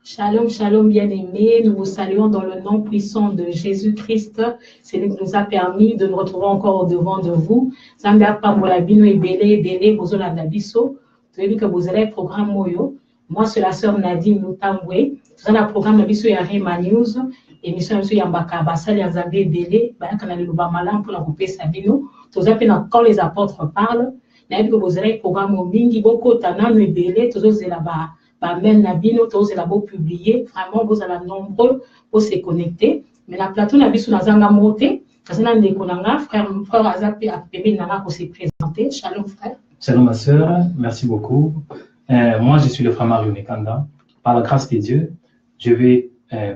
Shalom, shalom, bien-aimés. Nous vous saluons dans le nom puissant de Jésus-Christ. C'est lui qui nous a permis de nous retrouver encore au-devant de vous. Zambia Pambola Bino et Bélé, Bozola Nabiso. Vous avez vu que vous avez le programme Moyo. Moi, c'est la sœur Nadine Noutambwe. Vous avez le programme Nabiso Yarema News. Émission Nabiso Yambaka Basali Yazambé Bélé. Bayakanali Lubamalam pour la couper Sabino. Vous avez quand les apôtres parlent. Vous avez vu que vous avez le programme Mingi Boko Tanano et Bélé. Vous avez là-bas. Même Nabino, tous les beau publier, vraiment, vous avez nombreux pour se connecter. Mais la plateau Nabiso Nazanga Moté, frère Azapi a permis de se présenter. Shalom, frère. Shalom, ma soeur, merci beaucoup. Moi, je suis le frère Mario Nekanda. Par la grâce de Dieu, je vais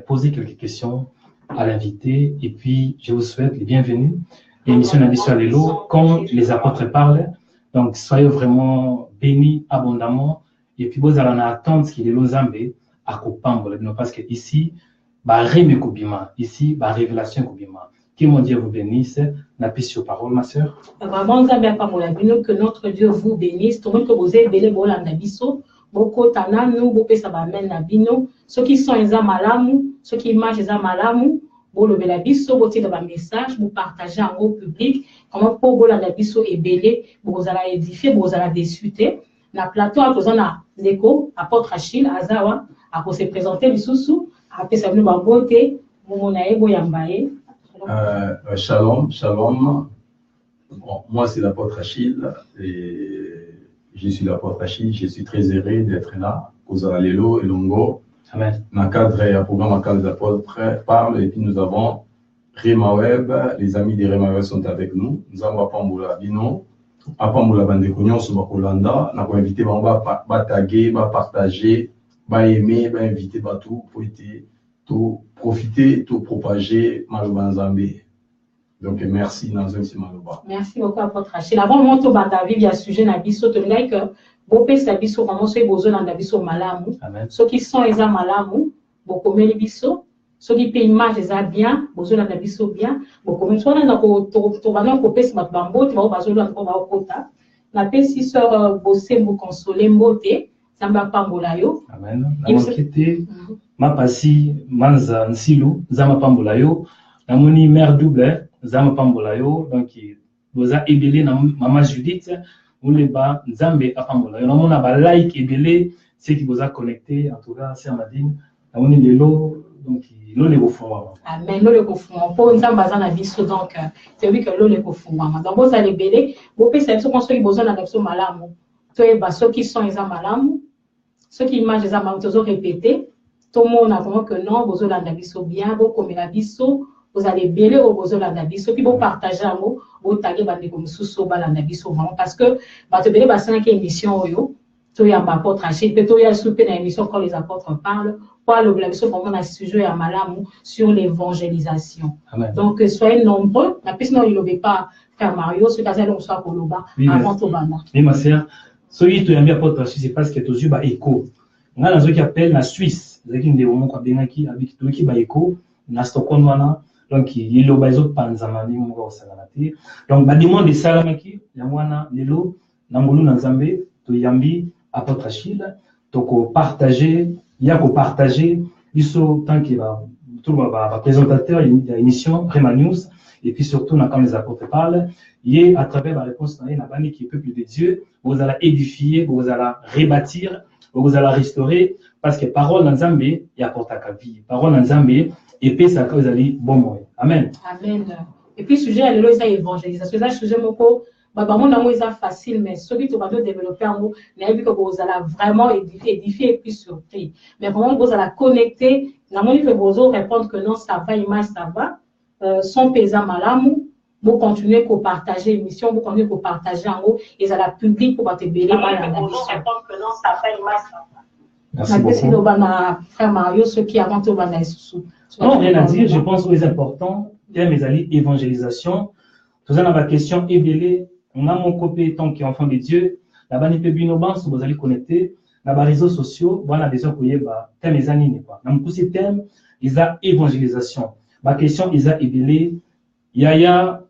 poser quelques questions à l'invité et puis je vous souhaite les bienvenus. L'émission Nabiso Alelo, comme les apôtres parlent, donc soyez vraiment bénis abondamment. Et puis, vous allez attendre ce qu'il est l'Ozambé à Kopambola, parce que ici, Rémi Koubima, ici, révélation Koubima. Que mon Dieu vous bénisse. La paix sur parole, ma soeur. Vraiment, que notre Dieu vous bénisse. Tout le monde que vous avez béni, vous l'avez biso. Beaucoup tana nous, beaucoup ça va mener nabino. Ceux qui sont les malamu, ceux qui mangent les malamu, vous le béla biso, vous tirez un message, vous partagez en haut public. Comment pour vous la biso est belé, vous allez édifier, vous allez discuter. Na plateau à cause na l'écho apôtre Achille Azawa à cause se présenter les sous après ça nous va beauté mon aïbo yambaye. Shalom, shalom. Bon, moi c'est l'apôtre Achille et je suis l'apôtre Achille. Je suis très heureux d'être là. Kozala Lelo et Longo. Amen. Dans le cadre programme à cadre des apôtres parle et puis nous avons Rema Web. Les amis de Rema Web sont avec nous. Nous avons Pambola Bino. Apambola bande konyo so bakolanda na ko inviter ba taguer ba partager ba aimer ba inviter ba tout pour être tout profiter tout propager maloba nzambe. Donc merci Nanzonsi maloba. Merci beaucoup apôtre Achille. Avant monto banda vivre ya sujet na biso to ngai que bo pesa biso comment so besoin na biso malamu. Ceux qui sont eza malamu bo komeli biso. Ceux qui payent image eza bien, besoin na biso bien. Bo comme so na ko to bana ko pesa ba bambo ti ba besoin ko ba kota. Na pesi sœur bosser vous consoler mbote. Samba pambola yo. Amen. Na mokete ma pasi manza nsilu zama pambola yo. Na moni mère double zama pambola yo donc boza ebele na maman Judith on ba nzambe apambola yo. Na mona ba like ebele ceux qui boza connecté en tout cas sœur Nadine. Na moni lelo donc l'eau les confondre. Amen. L'eau les confondre. Pour nous ambaza na biso donc c'est lui que l'eau les confondre. Donc vous allez belé, vous pouvez savoir qu'on soit besoin na biso malamu. Toi ba ceux qui sont les malamu, ceux qui mangent les malamu toujours répéter. Tout le monde a vraiment que non, vous allez na biso bien, vous comme la biso, vous allez belé au besoin na biso puis vous partagez un mot, vous taguer bande comme sous bala na biso vraiment parce que ba te belé ba 5 émissions yo. Toi ya ba apôtre Achille, peut-être ya souper na émission quand les apôtres parlent. Pour le blabisson, vraiment, un sujet à malamu sur l'évangélisation. Donc, soyez nombreux. La piste, non, il ne veut pas faire Mario, ce cas-là, on soit pour le bas, avant tout bana. Oui, ma sœur, ce qui est bien pour toi, c'est parce que tu as eu un écho. On a qui appelle la Suisse, qui est un peu bien qui habite qui a écho, na Stockholm, donc il y a le bateau Panzamani, on va au Salamati. Donc, bah, demande des Salamaki, il y a moi, Lelo, Nangolu, Nanzambe, tu yambi, apôtre Achille, donc partager. Il y a pour partager, il faut tant qu'il va tout va présentateur, il y a une émission Rema News et puis surtout quand les apôtres parlent, il y a à travers la réponse dans la banni qui est peuple de Dieu, vous allez édifier, vous allez rebâtir, vous allez restaurer parce que parole dans Zambé il apporte à vie, parole dans Zambé et puis ça vous allez bon moyen. Amen. Amen. Et puis sujet à l'éloge évangélisation, c'est un sujet moko c'est facile, mais celui qui va développer un mot, vous allez vraiment édifier et puis surpris. Mais vraiment, vous allez connecter, vous allez répondre que non, ça va, image, ça va. Son paysan malamu, vous continuez à partager l'émission, vous continuez à partager en haut, et ça la public pour te bélir. Vous allez répondre que non, ça va, image, ça va. Merci beaucoup. Frère Mario, ceux qui avant tout va sous. Non, rien à dire, je pense que c'est important, mes amis, évangélisation. Tout ça, dans la question, ébélé. On a mon copain tant qui est enfant de Dieu. Là-bas, il peut bien vous allez connecter. Dans les réseaux sociaux, voilà des gens qui ont thème les années. Dans tous ces thèmes, ils ont évangélisation. Ma question, ils ont ébélé. Yaya,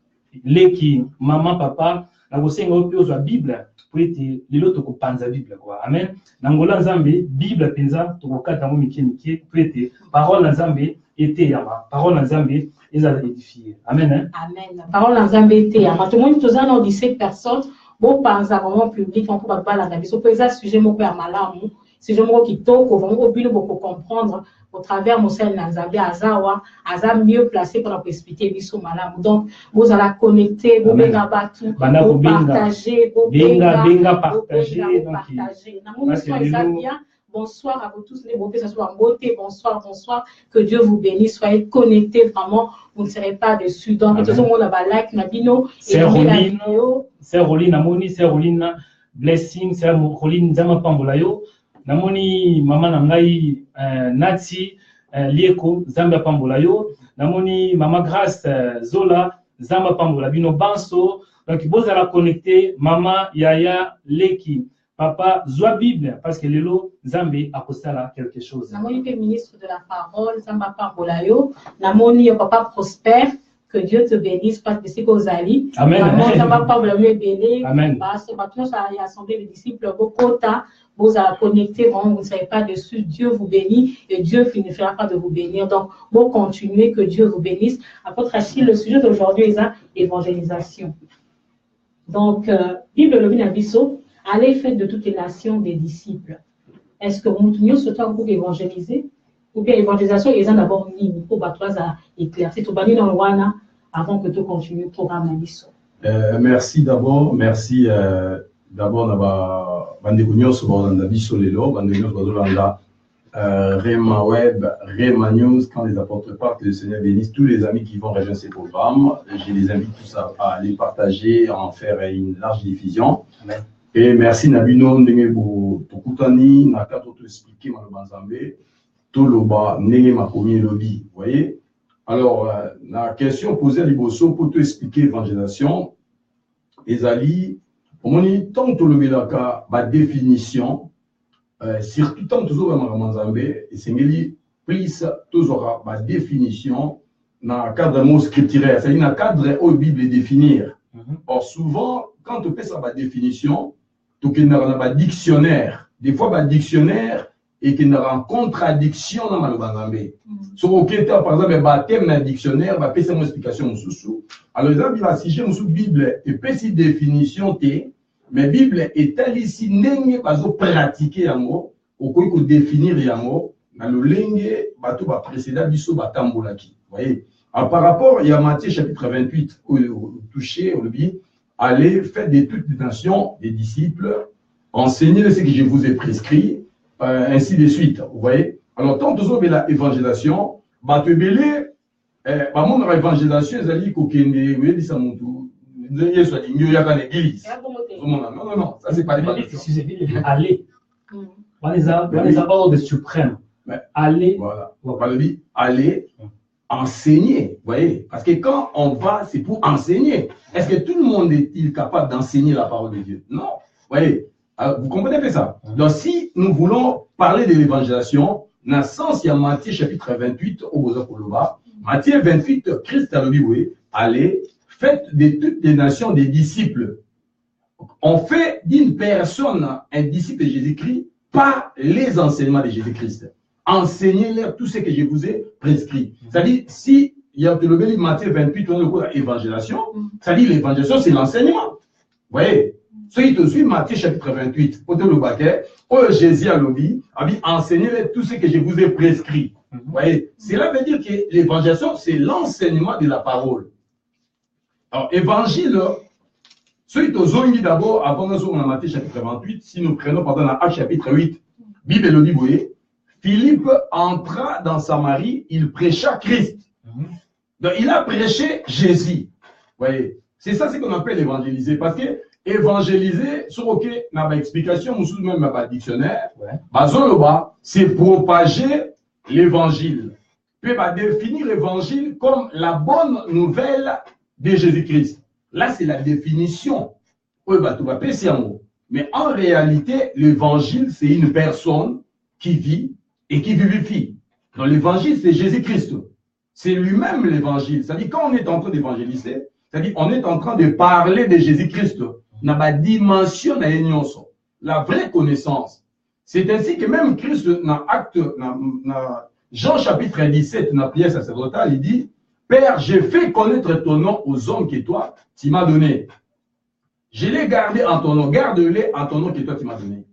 les qui, maman, papa, na kosenga oyo la Bible pour ete lelo tokopanza Bible quoi. Amen. Nangola Nzambe Bible penza tokokata mo mike pour ete parole Nzambe ete yama. Parole Nzambe eza édifier. Amen. Hein? Amen. Parole Nzambe ete yama. Tout le monde tozana 17 personnes bon panza vraiment public on peut pas la biso pesa sujet mo pe malamu. Si je me kitoko vraiment obino pour comprendre au travers mon sel Nzambe azawa aza mieux placé pour expliquer biso malamu. Donc vous allez connecter vous benga batu vous partager vous benga partager donc bien. Bonsoir à vous tous les beaux, que ce soit en beauté, bonsoir, que Dieu vous bénisse, soyez connectés vraiment, vous ne serez pas déçus. Donc, tout le monde a like, Nabino, c'est Roline, Amoni, c'est Roline, blessing, c'est Roline, Zama Pambolayo, Namoni, Maman Nangai, Nati, Lieko, Zamba Pambolayo, Namoni, Mama Grace, Zola, Zamba Pambola, Bino Banso, donc vous allez connecter, Mama, Yaya, Leki. Papa, Zoa Bible, parce que Lelo, Zambé a là quelque chose. Namoni est ministre de la parole, Zamba Pambolayo. Namoni, papa prospère, que Dieu te bénisse, parce que c'est aux alliés. Amen. Zamba Pambolayo est béni. Amen. Parce que maintenant, ça a assemblé les disciples, vos quotas, vous allez connecter, vous ne savez pas dessus. Dieu vous bénit et Dieu finira pas de vous bénir. Donc, vous continuez, que Dieu vous bénisse. Apôtre Achille, le sujet d'aujourd'hui est l'évangélisation. Donc, Bible le Binabiso. Allez, faites de toutes les nations des disciples. Est-ce que vous nous sommes pour évangéliser? Ou bien l'évangélisation est d'abord ligne pour éclaircir tout le monde avant que tu continues le programme à Merci d'abord. Merci d'abord à Bandekunios, Rema Web, Rema News, quand les apôtres partent, le Seigneur bénisse tous les amis qui vont rejoindre ces programmes. Je les invite tous à les partager, à en faire une large diffusion. Amen. Et merci Nabino ndenge tokutani na kato to expliquer malobanzambe to loba ndenge makomi lobi. Vous voyez? Alors la question posée à Liboso pour te expliquer l'évangélisation ezali omoni tant to lobelaka ba définition surtout tant to zoba malobanzambe esengeli plus tozora ba définition na cadre mot scripturaire, c'est-à-dire na cadre au Bible définir. Or souvent quand on fait ça ba définition donc, il y a un dictionnaire. Des fois, un dictionnaire et qu'il y a une contradiction dans le bangambe. Sur auquel, par exemple, un thème dans le dictionnaire, va faire une explication. Alors, il y a si j'ai une Bible et puis si définition T, mais Bible est telle ici, n'est pas pratiquer un mot, au cas où définir un mot, dans le langue, bateau va précéder biso batambolaki. Vous voyez? Alors, par rapport, il y a Matthieu chapitre 28, où touché, au dit, allez, faites de toutes les nations des disciples, enseignez ce que je vous ai prescrit, ainsi de suite. Vous voyez? Alors, tant que vous avez l'évangélisation, bah, tu belé, bah, mon évangélisation, ils allaient coquiner, vous voyez, ça monte tout. Il y a l'église. Non, ça, c'est pas l'évangélisation. Excusez-moi, allez. On les a ordres suprêmes. Allez. Voilà. On va dire, allez. Enseigner, vous voyez, parce que quand on va, c'est pour enseigner. Est-ce que tout le monde est-il capable d'enseigner la parole de Dieu? Non. Vous voyez, vous comprenez ça? Donc, si nous voulons parler de l'évangélisation, dans le sens, il y a Matthieu chapitre 28, au Bozakoloba. Matthieu 28, Christ a dit, oui, allez, faites de toutes les nations des disciples. On fait d'une personne un disciple de Jésus-Christ par les enseignements de Jésus-Christ. Enseignez-leur tout ce que je vous ai prescrit. C'est-à-dire, si il y a le Matthieu 28, on a le cours d'évangélisation, c'est-à-dire l'évangélisation, c'est l'enseignement. Vous voyez, ce qui te suit, Matthieu chapitre 28, au le baquet, où Jésus a dit, enseignez-leur tout ce que je vous ai prescrit. Vous voyez, cela veut dire que l'évangélisation, c'est l'enseignement de la parole. Alors, évangile, ce qui te dit d'abord, avant de nous Matthieu chapitre 28, si nous prenons, pardon, dans Actes chapitre 8, Bible le dit, vous voyez, Philippe entra dans Samarie, il prêcha Christ. Donc, il a prêché Jésus. Vous voyez, c'est ça ce qu'on appelle évangéliser. Parce que évangéliser, sur auquel on a une explication, ou même un dictionnaire, c'est propager l'évangile. Puis, définir l'évangile comme la bonne nouvelle de Jésus-Christ. Là, c'est la définition. Mais en réalité, l'évangile, c'est une personne qui vit et qui vivifie. Donc l'évangile, c'est Jésus-Christ. C'est lui-même l'évangile. C'est-à-dire, quand on est en train d'évangéliser, c'est-à-dire on est en train de parler de Jésus-Christ. na ba dimension na nyonso, la vraie connaissance. C'est ainsi que même Christ dans acte na Jean chapitre 17 dans prière sacerdotale, il dit Père, j'ai fait connaître ton nom aux hommes que toi tu m'as donné. Je l'ai gardé en ton nom, garde-les en ton nom que toi tu m'as donné.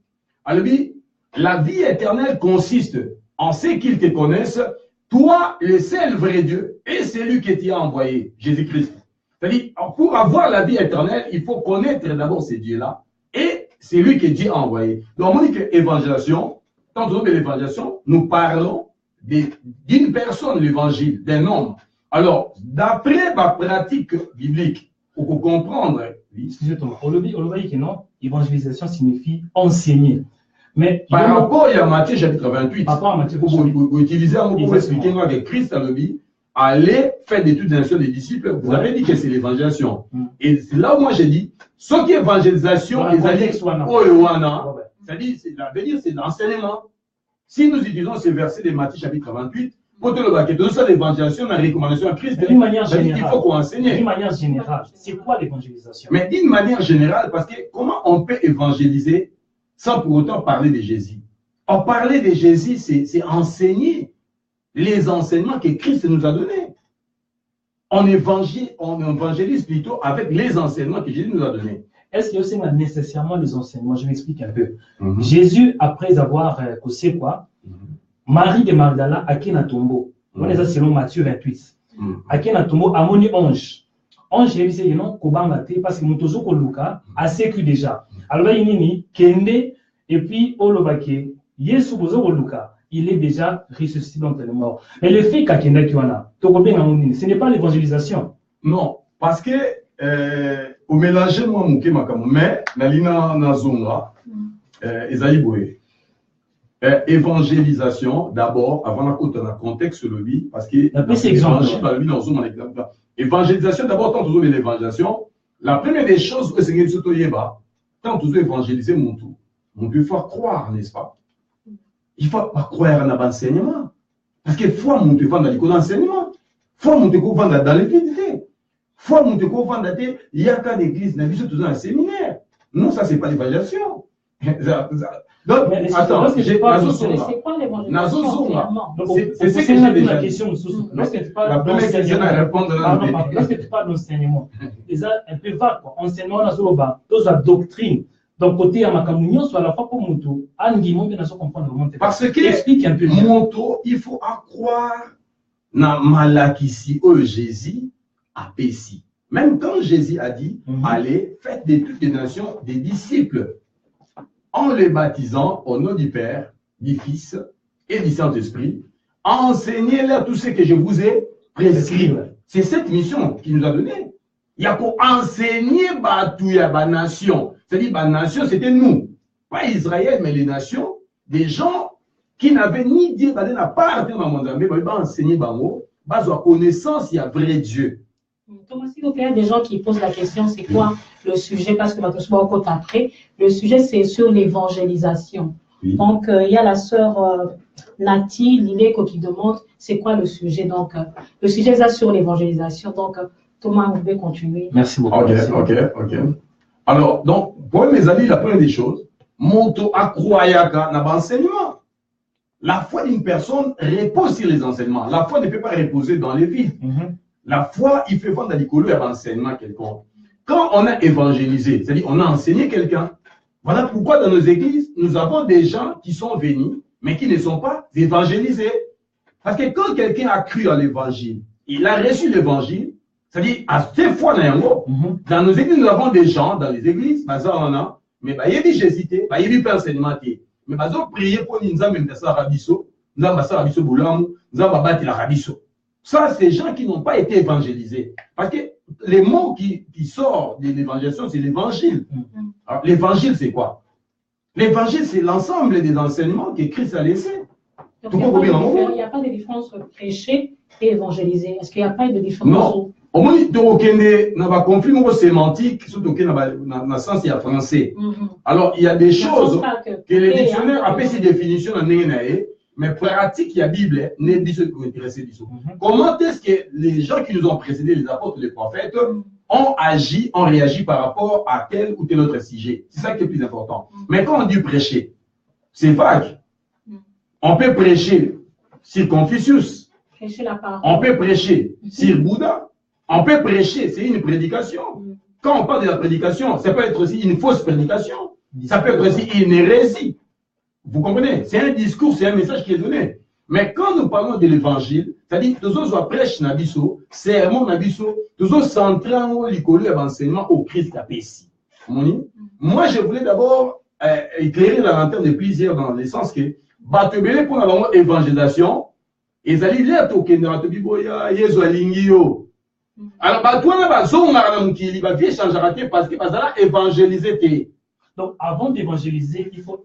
Alors lui, la vie éternelle consiste en ce qu'ils te connaissent, toi, le seul vrai Dieu, et celui qui t'a envoyé, Jésus-Christ. C'est-à-dire, pour avoir la vie éternelle, il faut connaître d'abord ces dieux-là, et c'est lui que Dieu a envoyé. Donc, on dit que l'évangélisation, quand on dit l'évangélisation, nous parlons d'une personne, l'évangile, d'un homme. Alors, d'après ma pratique biblique, pour comprendre, excusez-moi, on le dit que non, évangélisation signifie enseigner. Mais par rapport à Matthieu chapitre 28, par rapport à Matthieu, vous utilisez un mot pour expliquer avec Christ à l'obéi, allez faire d'études d'instruction des disciples, vous avez dit que c'est l'évangélisation. Et c'est là où moi j'ai dit, ce qui est évangélisation, c'est-à-dire, c'est l'enseignement. Si nous utilisons ces versets de Matthieu chapitre 28, pour te le baquer, tout ça, l'évangélisation, la recommandation à Christ, d'une manière générale, il faut qu'on enseigne. D'une manière générale, c'est quoi l'évangélisation? Mais d'une manière générale, parce que comment on peut évangéliser sans pour autant parler de Jésus? En parler de Jésus, c'est enseigner les enseignements que Christ nous a donnés. On évangélise plutôt avec les enseignements que Jésus nous a donnés. Est-ce qu'il y a aussi nécessairement les enseignements? Je m'explique un peu. Jésus, après avoir causé quoi, Marie de Magdala, à qui na tombeau. On est selon Matthieu 28. À qui na tombeau, à mon ange. Ange, il dit, non, Kobangate, parce que Montozo Koluka a sécu déjà. Alors là, il dit, Kende, et puis, Olobake, Yesu Bozo Koluka, il est déjà ressuscité dans le mort. Mais le fait qu'Akenda Kiwana, ce n'est pas l'évangélisation. Non, parce que, au mélanger, moi, mon Kemakam, mais, Nalina Nazonga, Ezaïboué. Évangélisation, d'abord, avant la côte, dans le contexte de vie, parce que évangélisation, d'abord, quand vous avez l'évangélisation, la première des choses, c'est que quand vous évangélisez mon tout, il faut croire, n'est-ce pas? Il faut pas croire dans l'enseignement. Parce que foi, mon Dieu, dans l'enseignement. Foi, mon Dieu, dans l'évangile. Foi, mon Dieu, il y a qu'à l'église, il y a dans un séminaire. Non, ça, c'est pas l'évangélisation. Donc, attends, c'est quoi l'évangélisation? C'est ce que j'ai dit la question. La première question à répondre là. Lorsque tu parles d'enseignement, c'est un peu vague. Enseignement, on a sur la doctrine. Donc, côté à Makamounion, soit la fois pour Moutou, Angi, mon bien comprendre le parce que, explique un peu. Moutou, il faut croire dans Malakissi, Jésus a Pessi. Même quand Jésus a dit, allez, faites de toutes les nations des disciples, en les baptisant au nom du Père, du Fils et du Saint-Esprit, enseignez-leur tout ce que je vous ai prescrit. C'est cette mission qu'il nous a donnée. Il y a pour enseigner la nation. C'est-à-dire, la nation, c'était nous. Pas Israël, mais les nations, des gens qui n'avaient ni Dieu, n'a pas atteint dans le monde, mais ils vont enseigner, ils vont connaissance, il y a vrai Dieu. Thomas, s'il vous plaît, il y a des gens qui posent la question, c'est quoi le sujet? Parce que maintenant, encore après, le sujet, c'est sur l'évangélisation. Oui. Donc, il y a la sœur Nati Lileko qui demande, c'est quoi le sujet? Donc, le sujet, c'est sur l'évangélisation. Donc, Thomas, vous pouvez continuer. Merci beaucoup. Ok. Alors, donc, pour mes amis, la première des choses, monto akroyaka n'a pas enseignement. La foi d'une personne repose sur les enseignements. La foi ne peut pas reposer dans les vides. La foi, il fait vendre à l'école à l'enseignement quelconque. Quand on a évangélisé, c'est-à-dire on a enseigné quelqu'un, voilà pourquoi dans nos églises, nous avons des gens qui sont venus, mais qui ne sont pas évangélisés. Parce que quand quelqu'un a cru à l'évangile, il a reçu l'évangile, c'est-à-dire à cette fois dans nos églises, nous avons des gens dans les églises, mais il y a des Jésus, il y a des enseignements, mais ils ont prié pour nous, nous avons Rabiso, nous avons Rabiso Boulam, nous avons bâti la Rabiso. Ça, c'est des gens qui n'ont pas été évangélisés. Parce que les mots qui sortent de l'évangélisation, c'est l'évangile. Alors, l'évangile, c'est quoi? L'évangile, c'est l'ensemble des enseignements que Christ a laissés. Donc, il n'y a pas de différence entre prêcher et évangéliser. Est-ce qu'il n'y a pas de différence? Non. Au moins, il y a un conflit sémantique, surtout dans le sens français. Alors, il y a des choses que les dictionnaires appellent ces définitions en nénaïe. Mais pratique, il y a Bible, n'est dit ce qui intéresse. Comment est-ce que les gens qui nous ont précédés, les apôtres, les prophètes, on agit, on réagit par rapport à tel ou tel autre sujet. C'est ça qui est le plus important. Mais quand on dit prêcher, c'est vague. On peut prêcher sur Confucius. Prêcher la parole. On peut prêcher sur Bouddha. On peut prêcher, c'est une prédication. Quand on parle de la prédication, ça peut être aussi une fausse prédication. Ça peut être aussi une hérésie. Vous comprenez? C'est un discours, c'est un message qui est donné. Mais quand nous parlons de l'évangile, c'est-à-dire que nous sommes prêche nabiso, sermon nabiso, nous sommes centrés en l'école et l'enseignement au Christ à Pessi. Moi, je voulais d'abord éclairer la lanterne de plusieurs dans le sens que, batebele pour la évangélisation, ils allaient lire token dans la Biboya, Yesu alingio. Alors, toi, là, il va bien changer parce que ça va évangéliser. Donc, avant d'évangéliser, il faut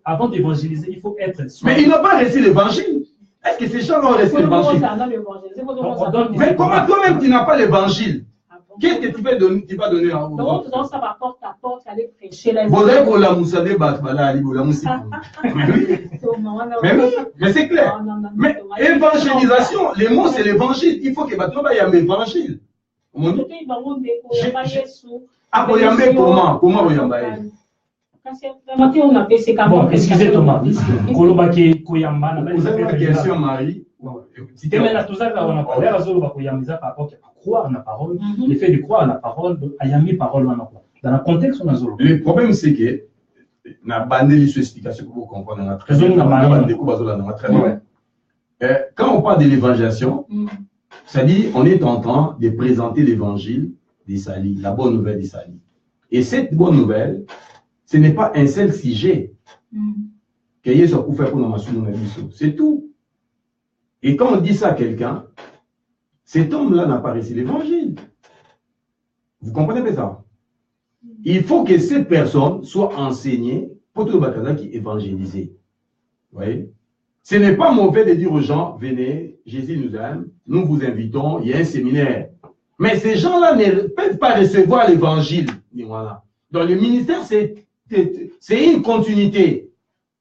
être. Mais ils n'ont pas reçu l'évangile. Est-ce que ces gens ont reçu l'évangile? Mais comment toi-même tu n'as pas l'évangile? Qu'est-ce que tu vas donner à vous? Donc, ça va porte à porte, aller prêcher la mais c'est clair. Mais évangélisation, les mots c'est l'évangile. Il faut que maintenant il y ait un évangile. Comment vous y Bon, excusez Thomas. Vous avez la question, Marie. Croire la parole, le fait de croire à la parole, dans le contexte, on a zolo. Le problème, c'est que, na bandé explication pour vous comprendre. Quand on parle de l'évangélisation, c'est-à-dire, on est en train de présenter l'évangile des salis, la bonne nouvelle des salis. Et cette bonne nouvelle, ce n'est pas un seul sujet. C'est tout. Et quand on dit ça à quelqu'un, cet homme-là n'a pas reçu l'évangile. Vous comprenez ça? Il faut que cette personne soit enseignée pour tout le bataillon qui est évangélisé. Vous voyez? Ce n'est pas mauvais de dire aux gens, venez, Jésus nous aime, nous vous invitons, il y a un séminaire. Mais ces gens-là ne peuvent pas recevoir l'évangile. Voilà. Donc le ministère, c'est une continuité.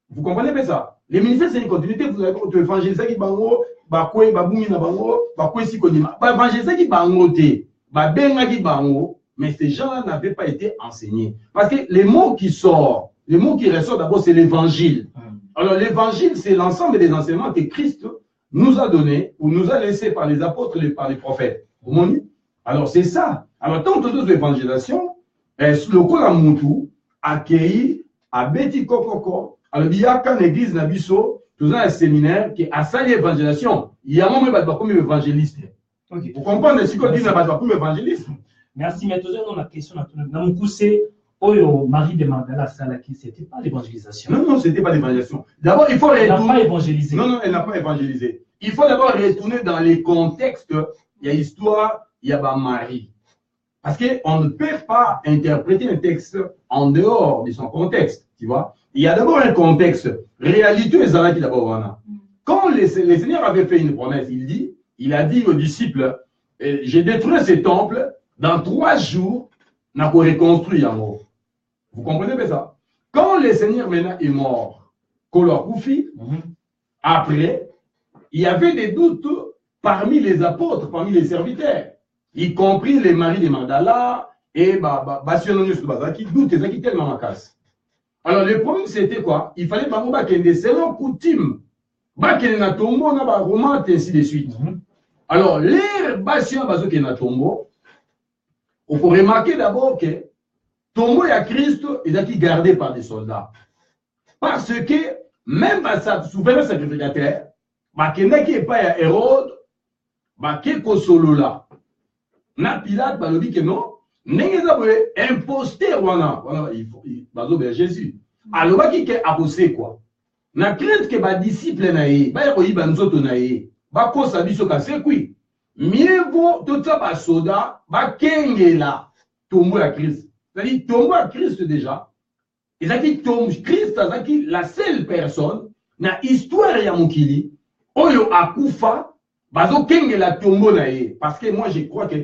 Vous comprenez ça? Le ministère, c'est une continuité. Vous avez évangéliser qui bango, bakwe, baboumi na bango, bakwe si konima. Évangéliser qui bango te, babenga qui bango, mais ces gens-là n'avaient pas été enseignés. Parce que les mots qui sortent, les mots qui ressortent d'abord, c'est l'évangile. Alors l'évangile, c'est l'ensemble des enseignements que Christ nous a donnés, ou nous a laissés par les apôtres et par les prophètes. Vous m'en dites? Alors c'est ça. Alors tant que nous l'évangélisation, le Kolamutu accueilli à Betty Kokoko, alors il y a qu'une église Nabiso, tout un séminaire qui a sali l'évangélisation. Il y a un moment où comme évangéliste. Vous comprenez ce qu'on dit comme évangéliste? Merci, mais toujours dans la question, dans mon coup, c'est Oyo, Marie de Magdala Salaki, ce n'était pas l'évangélisation. Non, ce n'était pas l'évangélisation. D'abord, il faut retourner. Elle n'a pas évangélisé. Non, elle n'a pas évangélisé. Il faut d'abord retourner dans les contextes. Il y a histoire, il y a Marie. Parce qu'on ne peut pas interpréter un texte en dehors de son contexte. Tu vois? Il y a d'abord un contexte. Réalité, les Zalaki d'abord. Quand le Seigneur avait fait une promesse, il a dit aux disciples, j'ai détruit ce temple, dans 3 jours, on a reconstruit en haut. Vous comprenez ça? Quand le Seigneur maintenant est mort, après, il y avait des doutes parmi les apôtres, parmi les serviteurs, y compris les maris de Magdala et qui doutent, tellement en casse. Alors le problème c'était quoi? Il fallait pas qu'il y ait des selon coutume, qu'il y ait un tombeau, un roman, ainsi de suite. Alors les bastions qui na tombeau, on peut remarquer d'abord que tombeau à Christ est gardé par des soldats. Parce que même à sa souverain sacrificateur, qui n'est pas à Hérode, qui est solo là. Na Pilate va dire que non, n'est pas imposteur voilà, il faut Jésus. Alors qui est aposté quoi? Na crainte que ba disciple naé, ba ko yiba nzoto naé, ba ko sabiso ka sekui. Mieux vaut tout ça ba soda, ba kengela tombeau à Christ. C'est-à-dire tombeau à Christ déjà. Et ça qui tombe Christ, ça qui la seule personne na histoire ya mokili oyo akufa bazo kengela tombeau naé. Parce que moi je crois que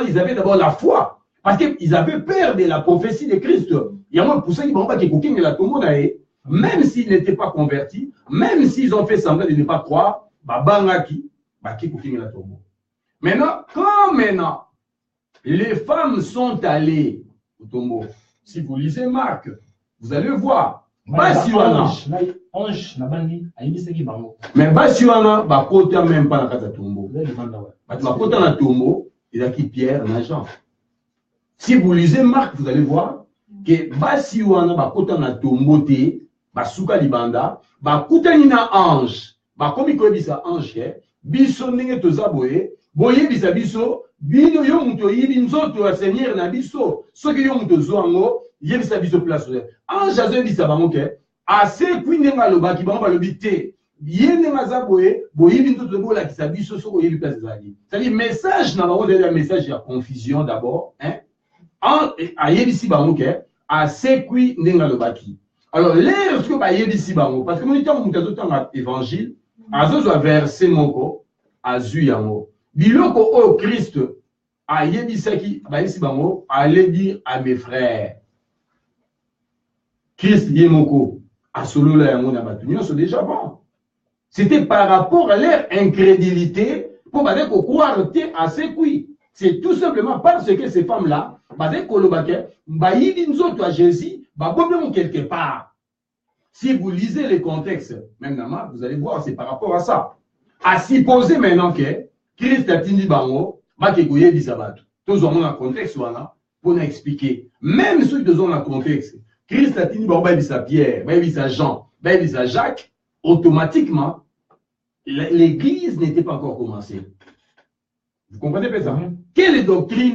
ils avaient d'abord la foi. Parce qu'ils avaient peur de la prophétie de Christ. Il y a moins pour ça qu'ils vont pas que la tombeau naé. Même s'ils n'étaient pas convertis, même s'ils ont fait semblant de ne pas croire, Maintenant, quand Les femmes sont allées au tombeau. Si vous lisez Marc, vous allez voir. Ange, mais Basiwana, bakota même pas la case à tombeau. Bakota na tombeau, il a qui Pierre, Jean. Si vous lisez Marc, vous allez voir que Basiwana, bakota na tombeau te, basuka libanda, bakuta na ange, bakomi ko bisa ange, biso ndenge tozaboye, boye bisa biso, bino yo muto yibi nzoto ya Seigneur na biso, soki yo muto zoango, yebisa biso place. Ange azo bisa bango ke, assez kwinde ngalobaki bango balobi te. Yene mazaboye, boyibi nzoto bola ki sabiso soko yebi place zali. C'est-à-dire message na bango un message de confusion d'abord, hein. A yebisi bango ke, assez kwinde ngalobaki. Alors l'air que ba yebisi bango parce que mon temps mutazo tanga évangile, azo zo verset moko, azu yango. Biloko au Christ a yebisaki ba yebisi bango, allez dire à mes frères. Christ yemoko a solo la yango na batunyo so déjà bon. C'était par rapport à leur incrédulité pour croire à ce qui. C'est tout simplement parce que ces femmes-là, Jésus, quelque part. Si vous lisez les contextes, même vous allez voir, c'est par rapport à ça. À supposer maintenant que Christ a dit bango, bakekouye di sabat. Tous ont un contexte pour nous expliquer. Même ceux qui ont un contexte, Christ a dit bango, Pierre, Jean, Jacques. Automatiquement, l'église n'était pas encore commencée. Vous comprenez pas ça? Quelle doctrine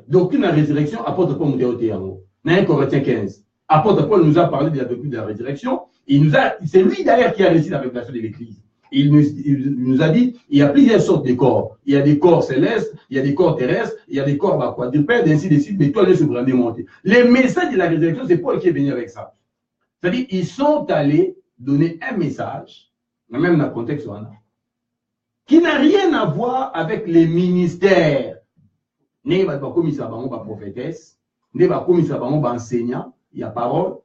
doctrine de la résurrection apporte Paul dans 1 Corinthiens 15. Apôtre Paul nous a parlé de la doctrine de la résurrection. C'est lui d'ailleurs qui a réussi la révélation de l'église. Il nous a dit il y a plusieurs sortes de corps. Il y a des corps célestes, il y a des corps terrestres, il y a des corps quadrupèdes, ainsi de suite, mais toi, se prendre monter. Les messages de la résurrection, c'est Paul qui est venu avec ça. C'est-à-dire, ils sont allés donner un message, même dans le contexte qui n'a rien à voir avec les ministères. N'est pas comme ça, prophétesse, n'est pas comme ça, enseignant, il y a parole,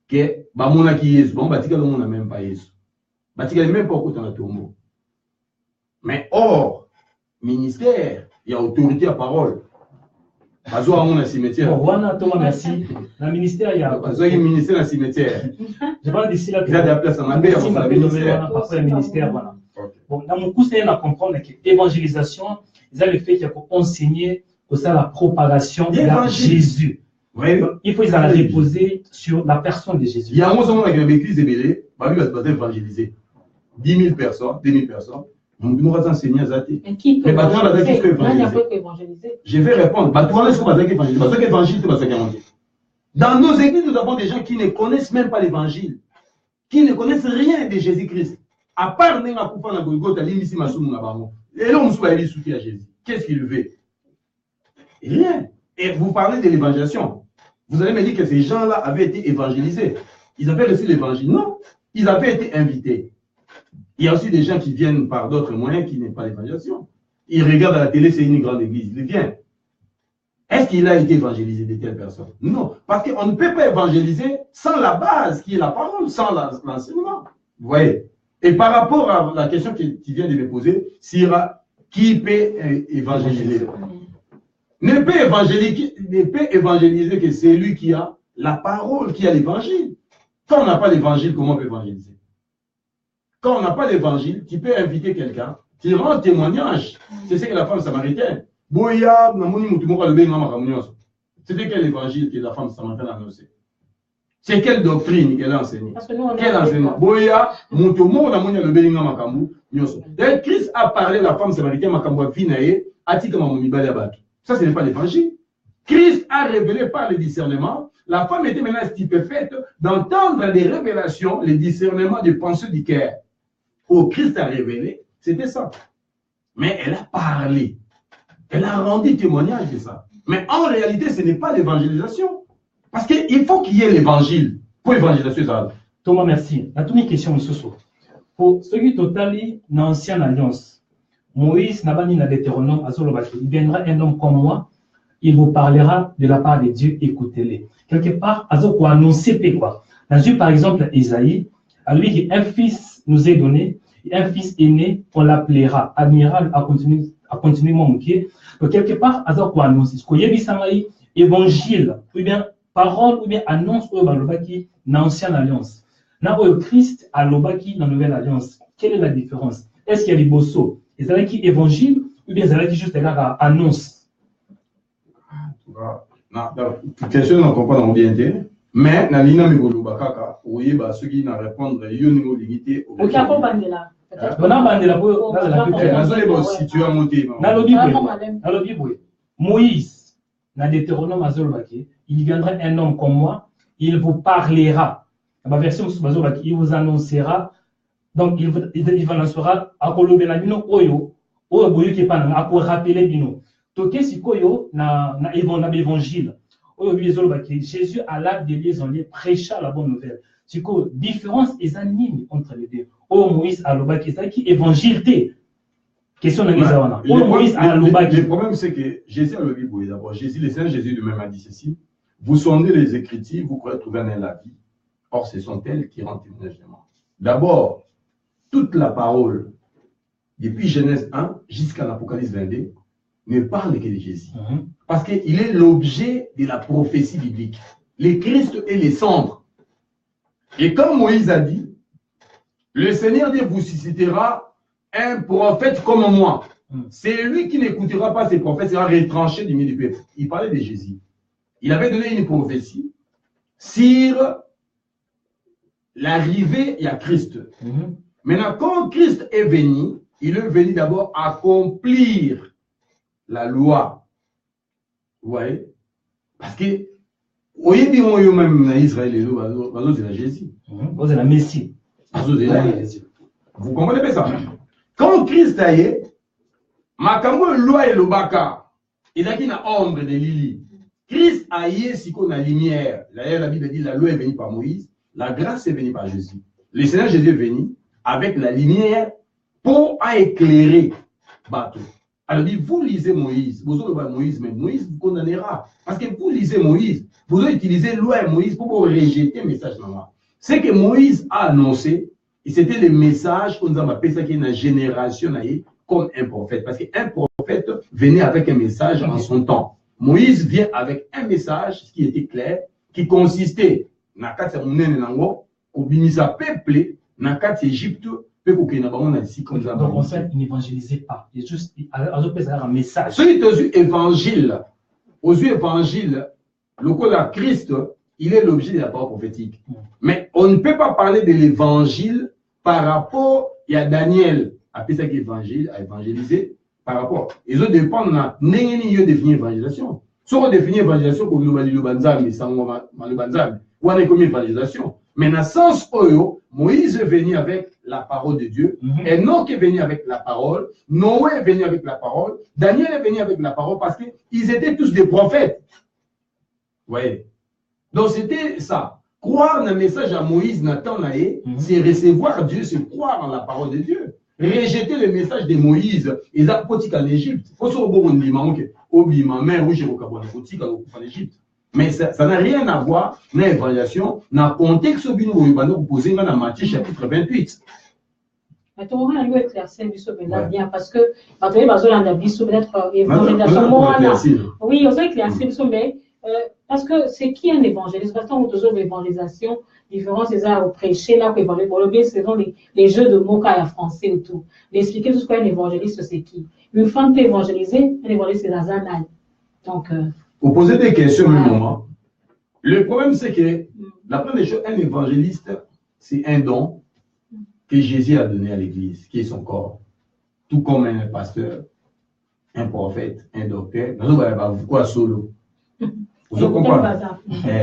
que Bamona qui est, bon, Batika n'a même pas Yesu. Batika n'a même pas autant de tombeau. Mais hors ministère, il y a autorité à parole. Bazo a mon cimetière. Thomas, merci. Dans le ministère, il y a. Bazo a un ministère dans le cimetière. Je parle d'ici là. Il y a des places en Amérique. Après le ministère, voilà. Bon, dans mon coup, c'est à comprendre que l'évangélisation, ils ont le fait qu'il y a enseigner que ça la propagation de Jésus. Oui. Il faut la reposer sur la personne de Jésus. Il y a un moment avec l'église de Bélé, Babi va se évangéliser. 10 000 personnes, 2 000 personnes. Donc, nous allons enseigner à Zati. Mais qui peut évangéliser? Je vais répondre. Dans nos églises, nous avons des gens qui ne connaissent même pas l'évangile, qui ne connaissent rien de Jésus-Christ. À part Nenga Koufa na Golgotha, l'imisi Masumu na Bango. Et là, on se dit soutien à Jésus. Qu'est-ce qu'il veut? Rien. Et vous parlez de l'évangélisation. Vous allez me dire que ces gens-là avaient été évangélisés. Ils avaient reçu l'évangile. Non, ils avaient été invités. Il y a aussi des gens qui viennent par d'autres moyens qui n'aiment pas l'évangélisation. Ils regardent à la télé, c'est une grande église. Ils viennent. Est-ce qu'il a été évangélisé de telle personne? Non. Parce qu'on ne peut pas évangéliser sans la base qui est la parole, sans l'enseignement. Vous voyez? Et par rapport à la question que tu viens de me poser, Sira, qui peut évangéliser? Ne peut évangéliser que c'est lui qui a la parole, qui a l'évangile. Quand on n'a pas l'évangile, comment on peut évangéliser? Quand on n'a pas l'évangile, tu peux inviter quelqu'un, tu rends témoignage. C'est ce que la femme samaritaine. C'était quel évangile que la femme samaritaine a annoncé? C'est quelle doctrine qu'elle a enseignée? Quel enseignement? Christ a parlé de la femme samaritaine, ça, ce n'est pas l'évangile. Christ a révélé par le discernement. La femme était maintenant stupéfaite d'entendre des révélations, les discernements des pensées du cœur. Oh, Christ a révélé, c'était ça. Mais elle a parlé. Elle a rendu témoignage de ça. Mais en réalité, ce n'est pas l'évangélisation. Parce qu'il faut qu'il y ait l'évangile pour évangéliser ça. Thomas, merci. La toute question, M. Soso. Pour ceux qui totalisent l'ancienne alliance, Moïse n'a pas dit dans Deutéronome, il viendra un homme comme moi, il vous parlera de la part de Dieu, écoutez-les. Quelque part, Azo quoi annoncer quoi. Dans Dieu, par exemple, Isaïe, à lui, un fils nous est donné, et un fils est né, on l'appellera admirable, à continuer mon moquer. Donc, quelque part, à quoi annonce, ce qu'il y a évangile, ou bien parole, ou bien annonce, ou bien dans l'ancienne alliance. Dans le Christ, à l'obaki, dans la nouvelle alliance. Quelle est la différence? Est-ce qu'il y a des bossos? Est-ce qu'il y a évangile, ou bien est-ce qu'il juste la annonce? La question ne comprend pas bien, mais dans l'ina migolo bakaka, oui, bah ceux qui n'ont répondu, il y a une limité. Ok, à quoi bandela? On a bandela pour la situé à monter. Dans le Bible, Moïse, dans Deutéronome Azolbaki, il viendra un homme comme moi, il vous parlera. La version il vous annoncera. Donc, il vous annoncera à Kolobe la bino oyo, oyo qui pas à quoi rappeler bino. Toké si koyo na évangile. Jésus à l'acte de liaison, il prêcha la bonne nouvelle. C'est quoi différence et anime entre les deux. Oh Moïse à l'obaki, c'est qui évangile té. Question de Mizawana. Oh Moïse à l'obaki. Le problème c'est que Jésus a le Bible d'abord. Jésus, le Seigneur Jésus lui-même a dit ceci. Vous sondez les Écritures, vous croyez trouver en la vie. Or, ce sont elles qui rendent témoignage de moi. D'abord, toute la parole, depuis Genèse 1 jusqu'à l'Apocalypse 22, ne parle que de Jésus. Parce qu'il est l'objet de la prophétie biblique. Le Christ est les cendres. Et comme Moïse a dit, le Seigneur Dieu vous suscitera un prophète comme moi. C'est lui qui n'écoutera pas ses prophètes, sera retranché du milieu du peuple. Il parlait de Jésus. Il avait donné une prophétie sur l'arrivée à Christ. Maintenant, quand Christ est venu, il est venu d'abord accomplir la loi. Vous voyez? Parce que, au début, même en Israël, c'est la Jésus. C'est la Messie. Vous comprenez bien ça? Quand Christ a été, Makambo loi et le baka, il a dit na ombre de Lili. Christ a été si qu'on a lumière. D'ailleurs, la Bible dit la loi est venue par Moïse, la grâce est venue par Jésus. Le Seigneur Jésus est venu avec la lumière pour éclairer bateau. Alors, il dit, vous lisez Moïse, vous avez Moïse, mais Moïse vous condamnera. Parce que vous lisez Moïse, vous avez utilisé loi et Moïse pour rejeter le message de moi. Ce que Moïse a annoncé, c'était le message qu'on a appelé ça qui est une génération comme un prophète. Parce qu'un prophète venait avec un message en son temps. Moïse vient avec un message qui était clair, qui consistait dans le peuple, dans l'Égypte. Donc, en fait, il n'évangélisait pas. Il juste un message. Celui aux évangile, le col à Christ, il est l'objet de la parole prophétique. Mais on ne peut pas parler de l'évangile par rapport à Daniel, appelé ça qu'évangile, à évangéliser, par rapport. Ils ont dépendent de définir l'évangélisation. Si on définit l'évangélisation comme le banzam, sans le banzam, ou on est comme évangélisation. Mais dans le sens où Moïse est venu avec la parole de Dieu, Enoch est venu avec la parole, Noé est venu avec la parole, Daniel est venu avec la parole parce qu'ils étaient tous des prophètes. Vous voyez? Donc c'était ça. Croire dans le message à Moïse, Nathan, c'est recevoir Dieu, c'est croire en la parole de Dieu. Rejeter le message de Moïse, ils ont potique en Égypte. Il faut se reposer au mère rouge en Égypte. Mais ça n'a rien à voir dans l'évaluation, dans le contexte où nous avons posé dans Matthieu chapitre 28. Mais tu auras un lieu éclairci, bien, parce que, peut-être, évangélisation, oui, on a éclairci, mais, parce que c'est qui un évangéliste? Parce qu'on a toujours l'évangélisation, différence des arts au prêcher, là, pour le c'est dans les jeux de mots à la français ou tout. D'expliquer tout ce qu'un évangéliste, c'est qui. Une femme peut évangéliser, un évangéliste, c'est la Zanaï. Donc, vous posez des questions au même moment. Le problème, c'est que la première chose, un évangéliste, c'est un don que Jésus a donné à l'Église, qui est son corps. Tout comme un pasteur, un prophète, un docteur. Nous avons quoi solo. Vous comprenez?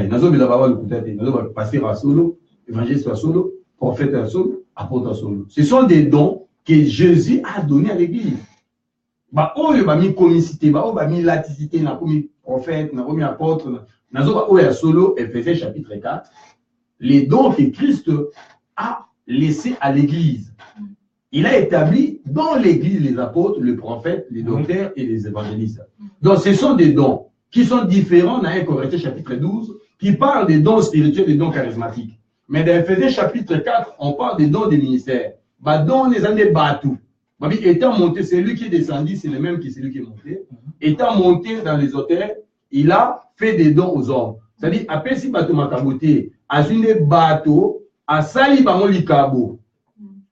Nous avons pasteur à solo, évangéliste à solo, prophète à solo, apôtre à solo. Ce sont des dons que Jésus a donnés à l'Église. Il a mis comicité, il a mis laticité, il a mis prophète, il a mis apôtre, il a mis solo, Éphésiens chapitre 4, les dons que Christ a laissés à l'Église. Il a établi dans l'Église les apôtres, les prophètes, les docteurs et les évangélistes. Donc ce sont des dons qui sont différents dans 1 Corinthiens chapitre 12, qui parlent des dons spirituels, des dons charismatiques. Mais dans Éphésiens chapitre 4, on parle des dons des ministères. Dons les années batou. Babi, étant monté, c'est lui qui est descendu, c'est le même qui c'est lui qui est monté. Étant monté dans les autels, il a fait des dons aux hommes. C'est-à-dire, après si bateau makaboté, à une bateau, à sali bango likabo.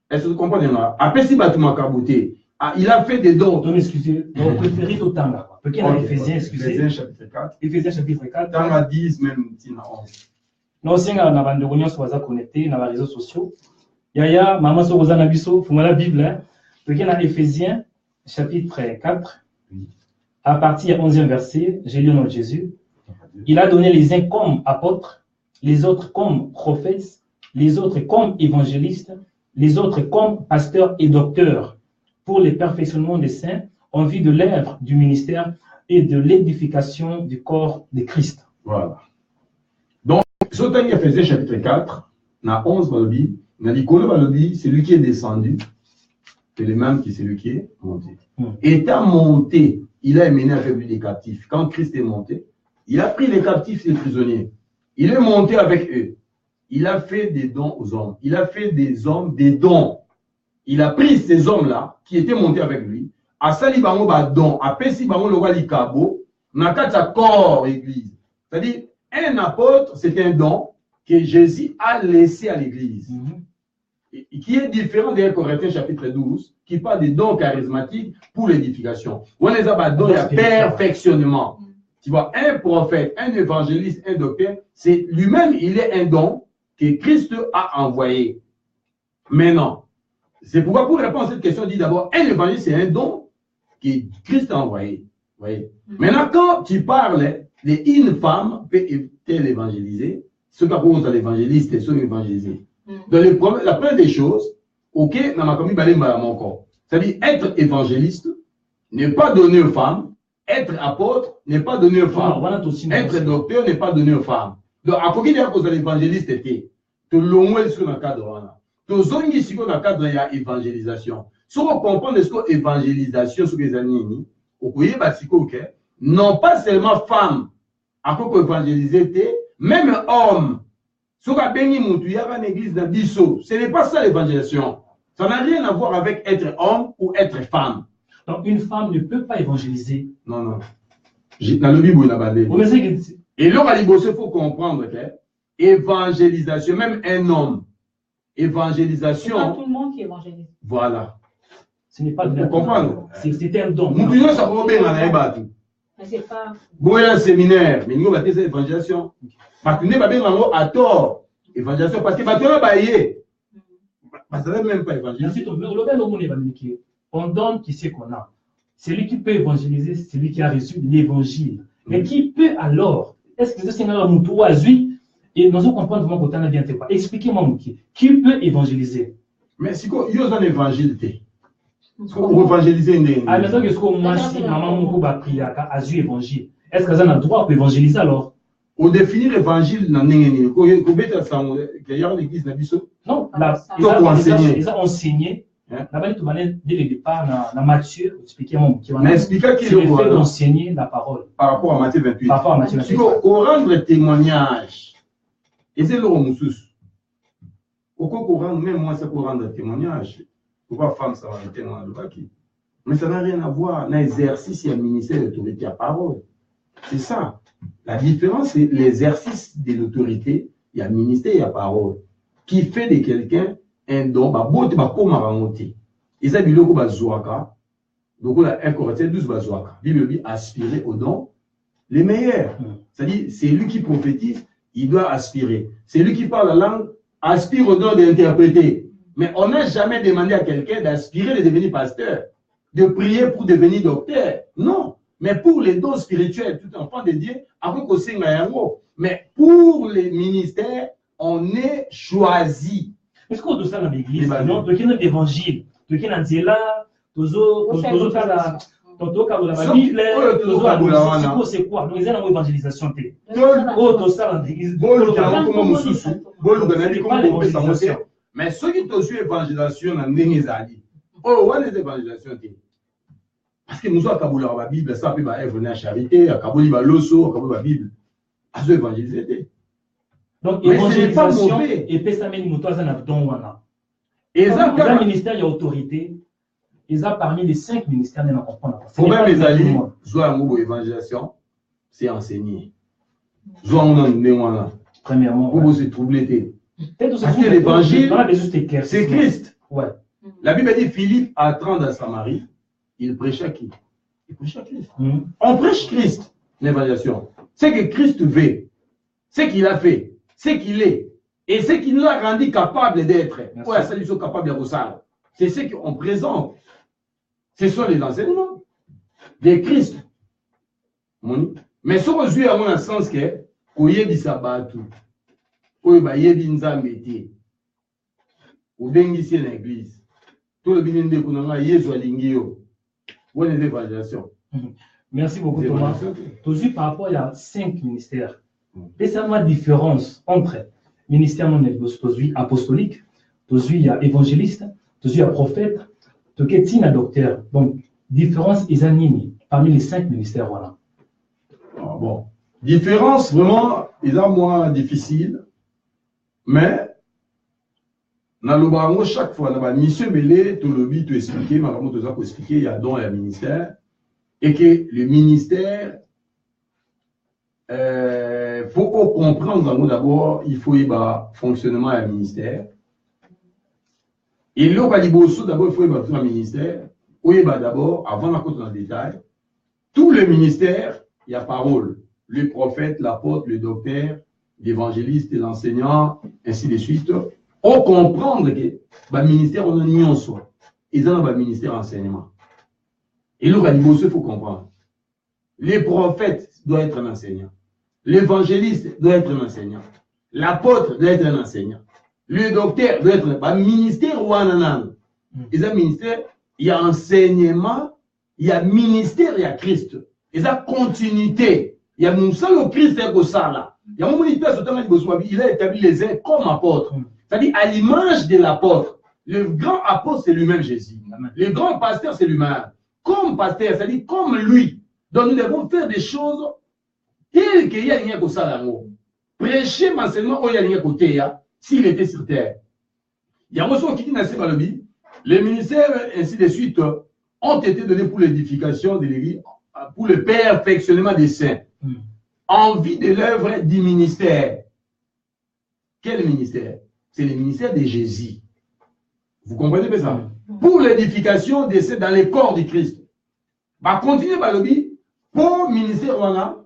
Est-ce que vous comprenez là? Après si bateau makaboté, il a fait des dons. Donc, excusez, vous préférez au Tanga. Peut-être qu'il y a Éphésiens, excusez. Éphésiens chapitre 4. Éphésiens chapitre 4. Tanga 10, même Tina 11. Nous aussi, on a des réunions sur les connectés, dans les réseaux sociaux. Yaya, maman, sur Rosanna Bisso, faut la Bible. Peut-être qu'il y a Éphésiens chapitre 4. À partir du 11e verset, j'ai lu au nom de Jésus. Il a donné les uns comme apôtres, les autres comme prophètes, les autres comme évangélistes, les autres comme pasteurs et docteurs, pour le perfectionnement des saints, en vue de l'œuvre du ministère et de l'édification du corps de Christ. Voilà. Donc, ce temps Éphésiens chapitre 4, na 11 balobi, na likolo balobi, c'est lui qui est descendu, c'est le même qui c'est lui qui est monté. Étant monté, il a mené avec lui les captifs. Quand Christ est monté, il a pris les captifs et les prisonniers. Il est monté avec eux. Il a fait des dons aux hommes. Il a fait des hommes des dons. Il a pris ces hommes-là qui étaient montés avec lui. A sali bango ba don, a pesi bango le roi likabo, na kata corps église. C'est-à-dire, un apôtre, c'est un don que Jésus a laissé à l'église. Et qui est différent des Corinthiens chapitre 12, qui parle des dons charismatiques pour l'édification. On les a dons de perfectionnement. Tu vois, un prophète, un évangéliste, un docteur, c'est lui-même, il est un don que Christ a envoyé. Maintenant, c'est pourquoi pour répondre à cette question, on dit d'abord, un évangéliste, c'est un don que Christ a envoyé. Vous voyez? Maintenant, quand tu parles d'une femme peut évangéliser, ce qu'on pose à l'évangéliste et ceux qui évangélisent. Donc, la première des choses, ok, dans ma communauté, c'est-à-dire être évangéliste, n'est pas donné aux femmes, être apôtre n'est pas donné aux femmes, être docteur n'est pas donné aux femmes. Donc, à quoi qu'il y a cause de l'évangéliste était, tu l'as sur le cadre, tu as sur le cadre de l'évangélisation. Si on comprend ce que l'évangélisation sur les années, non pas seulement femmes, à quoi évangéliser, même hommes. Ce n'est pas ça l'évangélisation. Ça n'a rien à voir avec être homme ou être femme. Donc, une femme ne peut pas évangéliser. Non, non. Dans le Bible, et là, il faut comprendre que évangélisation, même un homme, évangélisation. C'est pas tout le monde qui évangélise. Voilà. Ce n'est pas de la comprendre. C'est un don. Nous disons ça va bien dans les bâtiments. Mais c'est pas. Bon, il y a un séminaire, mais nous avons fait l'évangélisation. Parce que nous avons bien à tort. Évangélisation, parce que nous avons baillé. Parce que nous n'avons même pas évangélisé. On donne qui sait qu'on a. Celui qui peut évangéliser, c'est celui qui a reçu l'évangile. Mais qui peut alors, est-ce que c'est un moutou azui? Et nous allons comprendre comment on a bien fait. Expliquez-moi, qui peut évangéliser? Mais si il y a un évangile, pour évangéliser une. Ah, mais est-ce que moi, si maman moukou va prier à azui évangile, est-ce que ça a le droit pour évangéliser alors? Au définir l'évangile, non, l'église non, ils ont enseigné. Là-bas, tu vas dès le départ, dans Matthieu, expliquez-moi. Mais expliquez qui est le fait d'enseigner la parole. Par rapport à Matthieu 28. Par rapport à Matthieu 28. Au rendre témoignage, et c'est le Romussus. Au rendre, même moi, c'est pour rendre témoignage. Pourquoi femme, ça va être témoin de qui? Mais ça n'a rien à voir. Dans l'exercice, il y a le ministère de l'autorité à parole. C'est ça. La différence, c'est l'exercice de l'autorité, il y a le ministère et la parole, qui fait de quelqu'un un don, bote comme ramonter. Et ça, il y a zoaka. Donc, on a 1 Corinthiens 12 zoaka. Bible dit aspirer au don les meilleurs. C'est-à-dire, c'est lui qui prophétise, il doit aspirer. C'est lui qui parle la langue, aspire au don d'interpréter. Mais on n'a jamais demandé à quelqu'un d'aspirer de devenir pasteur, de prier pour devenir docteur. Non. Mais pour les dons spirituels, tout enfant de Dieu, mais pour les ministères, on est choisi. Est-ce qu'on doit ça dans l'église? Non, tu es évangile, tu es dans Zéla, tu es la Bible, c'est quoi? Donc, ils ont l'évangélisation. Mais ceux qui ont su l'évangélisation, oh, ouais, les évangélisations. Parce que nous avons la Bible, ça peut venir à charité, à Kabuli, à l'osso, à la Bible. À ce évangéliser. Donc, évangélisation, et puis ça mène nous tous en abdon. Et ça, le ministère, il y a autorité. ils ont parmi les 5 ministères, nous comprenons. Problème les alliés, soit un mot évangélisation, c'est enseigner. Soit on a une premièrement, pour se troubler. Parce que l'évangile, c'est Christ. Ouais. La Bible dit Philippe entrant dans Samarie, il prêchait à qui? Il prêchait à Christ. On prêche Christ, l'évangélisation. C'est que Christ veut, c'est qu'il a fait, c'est qu'il est, et c'est qu'il nous a rendu capable d'être. Ouais, ça, ils sont capables de ça. C'est ce qu'on présente. Ce sont les enseignements de Christ. Mais ce que je veux à mon sens que, quand il y a du sabbat, quand il y a du nzambé, ou ici dans l'église, tout le bien de Kunanga, Yesu Alingio, où est l'évangélisation? Merci beaucoup, Thomas. Toujours par rapport à 5 ministères. Et ça la différence entre ministère non apostolique, toujours il y a évangéliste, toujours il y a prophète, toujours il y a docteur. Donc, différence est parmi les 5 ministères. Voilà. Ah, bon. Différence, vraiment, est moins difficile, mais chaque fois, la mission mêlée, tout le but, tu expliquer, il y a donc un ministère, et que le ministère, faut comprendre d'abord, il faut y avoir fonctionnement à un ministère. Et là, d'abord, il faut y avoir un ministère. Oui, d'abord, avant la compte dans le détail, tous les ministères, il y a parole. Le prophète, l'apôtre, le docteur, l'évangéliste, l'enseignant, ainsi de suite. On comprendre que le ministère, on a mis en soi. Ils ont un ministère enseignement. Et là, il faut comprendre. Les prophètes doivent être un enseignant. L'évangéliste doit être un enseignant. L'apôtre doit être un enseignant. Le docteur doit être un ministère ou un Ils ont un ministère, il y a enseignement, il y a ministère, il y a Christ. Il y a continuité. Il y a mon seul Christ comme ça là. Il y a mon il a établi les uns comme apôtres. C'est-à-dire à l'image de l'apôtre. Le grand apôtre, c'est lui-même Jésus. Le grand pasteur, c'est lui-même. Comme pasteur, c'est-à-dire comme lui. Donc nous devons faire des choses telles qu'il y a rien comme ça là. Prêcher l'enseignement où il y a rien côté, s'il était sur terre. Il y a aussi qui dit dans ce Bible, les ministères, ainsi de suite, ont été donnés pour l'édification de l'Église, pour le perfectionnement des saints. En vue de l'œuvre du ministère. Quel ministère? C'est le ministère de Jésus. Vous comprenez bien ça? Pour l'édification des saints dans les corps du Christ. Va continuer par le but pour le ministère voilà,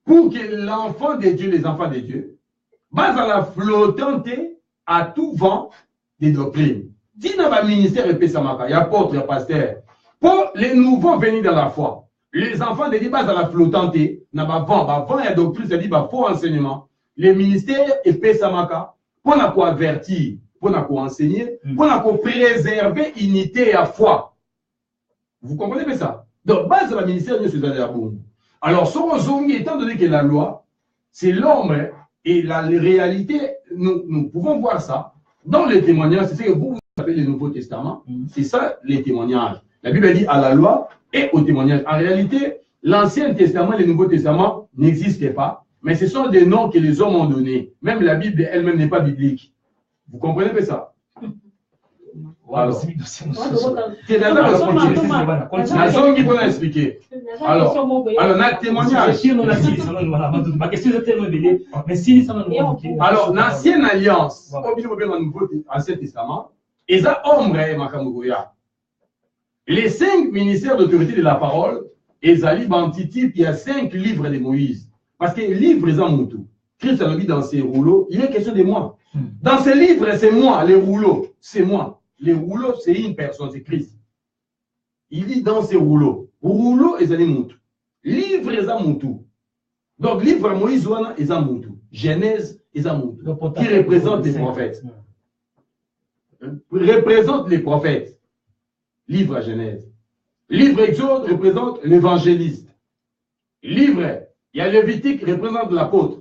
pour que l'enfant de Dieu, les enfants de Dieu, va à la flottante à tout vent des doctrines. Dis dans le ministère et Pessamaka, il y a apôtre, il y a pasteur. Pour les nouveaux venus dans la foi, les enfants de Dieu basent à la flottante, il y a doctrine, c'est-à-dire faux enseignement. Les ministères et Pessamaka, pour nous avertir, pour nous enseigner, pour nous préserver l'unité et la foi. Vous comprenez bien ça? Donc, base de la ministère de Dieu, alors, étant donné que la loi, c'est l'homme et la réalité, nous pouvons voir ça dans les témoignages. C'est ce que vous appelez le Nouveau Testament. C'est ça les témoignages. La Bible dit à la loi et au témoignage. En réalité, l'Ancien Testament et le Nouveau Testament n'existaient pas, mais ce sont des noms que les hommes ont donnés. Même la Bible elle-même n'est pas biblique. Vous comprenez pas ça? Alors, c'est expliquer. Alors, dans témoignage. Alors, l'ancienne alliance, Ancien Testament, et ça, les 5 ministères d'autorité de la parole, Ezali Bantiti, il y a 5 livres de Moïse. Parce que les livres, ils ont tout. Christ a dit dans ses rouleaux, il est question de moi. Dans ces livres, c'est moi. Les rouleaux, c'est moi. Les rouleaux, c'est une personne, c'est Christ. Il dit dans ses rouleaux. Rouleaux, ils ont tout. Livre, ils ont tout. Donc, livre Moïse, ils ont tout. Genèse, ils ont tout. Qui représente les prophètes. Représente les prophètes. Livre à Genèse. Livre Exode représente l'évangéliste. Livre, il y a Lévitique représente l'apôtre.